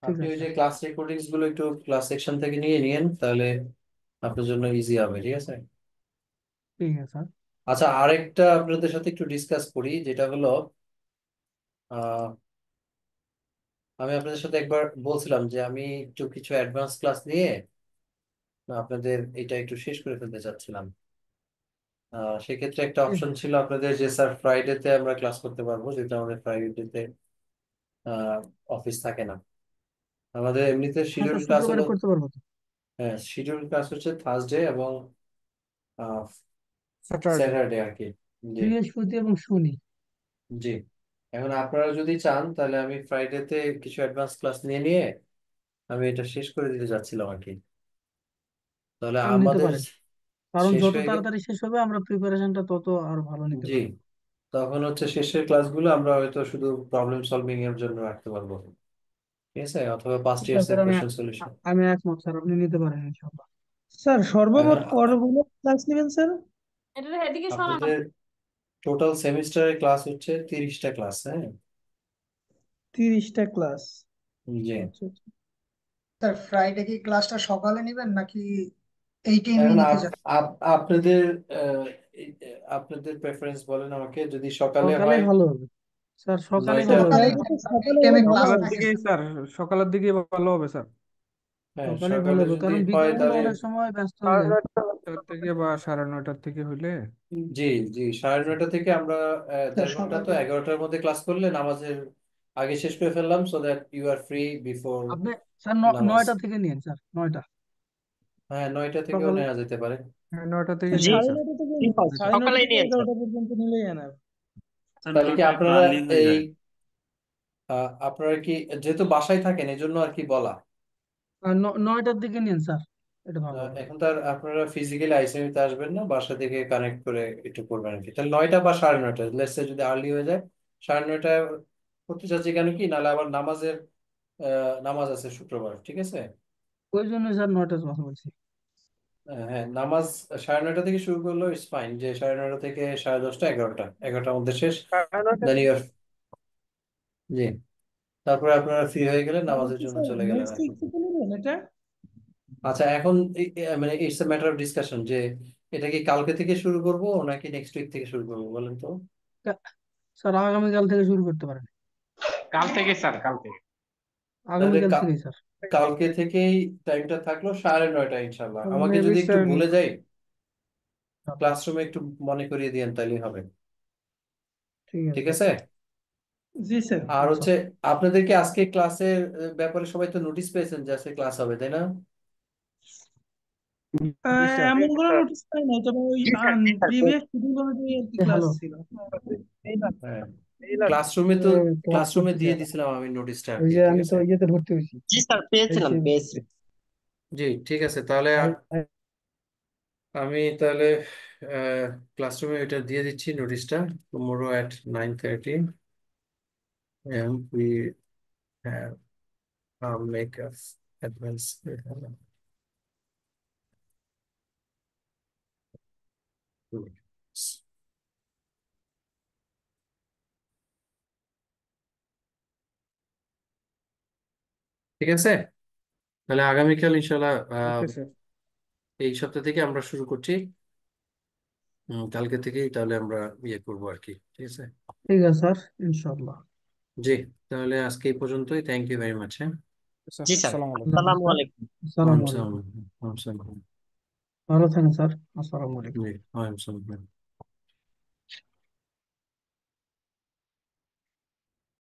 ঠিক আপনি ওই আছে যে স্যার। ক্লাস রেকর্ডিংস গুলো একটু ক্লাস সেকশন থেকে নিয়ে নিয়েন, তাহলে আপনার জন্য ইজি হবে, ঠিক আছে? ঠিক আছে স্যার। আচ্ছা, আরেকটা আপনাদের সাথে একটু ডিসকাস করি, যেটা হলো আহ, আমি আপনাদের সাথে একবার বলছিলাম যে আমি একটু কিছু অ্যাডভান্স ক্লাস নিয়ে আপনাদের এটা একটু শেষ করে ফেলতে চাচ্ছিলাম। সেক্ষেত্রে একটা ঠিক অপশন আছে ছিল আপনাদের যে স্যার ফ্রাইডেতে আমরা ক্লাস করতে পারবো, যেহেতু আমাদের ফ্রাইডেতে অফিস থাকে না। আমাদের এমনিতে হ্যাঁ শিডিউল স্যার, ক্লাস শুক্রবারে হলো, করতে পারবো তো। হ্যাঁ শিডিউল ক্লাস হচ্ছে থার্সডে এবং স্যাটারডে। স্যাটারডে আর কি। জি, বৃহস্পতি এবং শনি। জি। এখন আপনারা যদি চান তাহলে আমি ফ্রাইডেতে কিছু অ্যাডভান্স ক্লাস নিয়ে নিয়ে আমি এটা শেষ করে দিতে যাচ্ছিলাম আর কি। তাহলে স্যার নিতে আমাদের পারেন, কারণ শেষ যত হয়ে গেল। তাড়াতাড়ি শেষ হবে আমরা প্রিপারেশনটা তত আর ভালো নিতে জি, পারবো। তখন হচ্ছে শেষের ক্লাসগুলো আমরা হয়তো শুধু প্রবলেম সলভিং এর জন্য রাখতে পারবো, ঠিক আছে, অথবা পাস্ট ঠিক ইয়ার্স আছে এর স্যার, কোশ্চেন সলিউশন। আমি একমত স্যার, আপনি নিতে পারেন ইনশাআল্লাহ। স্যার এখন সর্বমোট কতগুলো ক্লাস নেবেন স্যার? আপনাদের টোটাল সেমিস্টারের ক্লাস হচ্ছে 30টা ক্লাস, হ্যাঁ। 30টা ক্লাস। জি। আচ্ছা আচ্ছা। স্যার ফ্রাইডে কি ক্লাসটা সকালে নেবেন নাকি এই টাইমে এখন নিতে চান? আপনাদের আহ, আপনাদের প্রেফারেন্স বলেন আমাকে, যদি সকালে সকালেই হয় ভালো হবে স্যার, সকালেই নয়টা। ভালো হবে। ফ্রাইডে তো সকালে সকালের ক্লাস সকালের থাকে দিকেই স্যার। স্যার, সকালের দিকেই ভালো হবে স্যার। হ্যাঁ, সকালেই ভালো সকালে হবে, যদি কারণ হয় বিকালবেলা তাহলে অনেক সময় ব্যস্ত হয়ে সাড়ে যায়। নয়টার থেকে বা 9:30টার থেকে হইলে। জি, জি, 9:30 থেকে আমরা স্যার 1.5 ঘন্টা, তো সকালে 11টার মধ্যে ক্লাস করলে নামাজের আগে শেষ করে ফেললাম, so that you are free before আপনি স্যার নামাজ। 9টা থেকে নিন স্যার, 9টা হ্যাঁ, 9টা থেকেও সকালে। নেওয়া যেতে পারে। হ্যাঁ, 9টা থেকে স্যার জি, নেন সাড়ে স্যার। নয়টা থেকে ঠিক আছে, সাড়ে নয়টা সকালেই থেকে নিয়েন স্যার। 11টা পর্যন্ত নিলেই এনাফ। তাহলে কি আপনারা এই আপনারা কি যেহেতু বাসায় থাকেন এই জন্য আর কি বলা। 9টার দিকে নিন স্যার, এটা ভালো হবে। এখন তার আপনারা ফিজিক্যালি আইসিইউতে আসবেন না, বাসা থেকে কানেক্ট করে একটু করবেন আর কি। তাহলে 9টা বা 9:30, লেটস সে যদি আর্লি হয়ে যায় 9:30 করতে চাচ্ছি, কেন কি নাহলে আবার নামাজ আছে শুক্রবার, ঠিক আছে। ওই জন্য স্যার 9টার কথা বলছি। হ্যাঁ, নামাজ 9:30 থেকে শুরু করলেও ইটস ফাইন, যে 9:30 থেকে 10:30, 11টার মধ্যে শেষ। দেন ইউ জি, তারপরে আপনারা ফ্রি হয়ে গেলে নামাজের জন্য স্যার চলে গেলেন নেক্সট আর কি। উইক থেকে নেবেন এটা? আচ্ছা, এখন মানে it's a matter of discussion যে এটা কি কালকে থেকে শুরু করব নাকি নেক্সট উইক থেকে শুরু করবো, বলেন তো। স্যার আগামীকাল থেকে শুরু করতে পারেন। কাল থেকে স্যার, কাল থেকে। তাহলে আগামীকাল থেকেই স্যার। কালকে থেকেই টাইমটা থাকলো 9:30, ইনশাল্লাহ। আমাকে মেবি যদি একটু স্যার, ভুলে যাই ক্লাসরুমে একটু মনে করিয়ে দিয়েন, তাইলে হবে, ঠিক আছে ঠিক স্যার। আছে। জি স্যার। আর আচ্ছা। হচ্ছে আপনাদেরকে আজকে ক্লাসের ব্যাপারে সবাই তো নোটিশ পেয়েছেন যে আজকে ক্লাস হবে, তাই না? জি স্যার। এমন কোনো নোটিস পাই নাই, তবে ওই জি স্যার, জি স্যার, প্রিভিয়াস শিডিউল অনুযায়ী আর কি ক্লাস হ্যালো, ছিল। হ্যাঁ, ক্লাসরুমে তো ক্লাস ক্লাসরুমে করতেছি দিয়ে এখন। দিছিলাম আমি নোটিশটা আর ওই কি, যে ঠিক আমি তো আছে। ইয়েতে ভর্তি হয়েছি। জি স্যার, পেয়েছিলাম HCM পেয়েছি। জি, ঠিক আছে, তাহলে আমি তাহলে ক্লাসরুমে এটা দিয়ে দিচ্ছি নোটিশটা, tomorrow at 9:30 and we have make us advance. ঠিক আছে, তাহলে আগামীকাল ইনশাল্লাহ ওকে স্যার। এই সপ্তাহ থেকে আমরা শুরু করছি। কালকে থেকেই তাহলে আমরা ইয়ে করবো আর কি, ঠিক আছে। ঠিক আছে স্যার, ইনশাআল্লাহ। জি, তাহলে আজকে এই পর্যন্তই, থ্যাংক ইউ ভেরি মাচ। হ্যাঁ, স্যার জি স্যার, আসসালামু আলাইকুম। আল্লাহ হাফেজ আসসালামু স্যার। আলাইকুম। আসসালামু ওয়ালাইকুম আলাইকুম। আসসালাম। ভালো থাকেন স্যার। আসসালামু আলাইকুম। জি, ওয়ালাইকুম আসসালাম।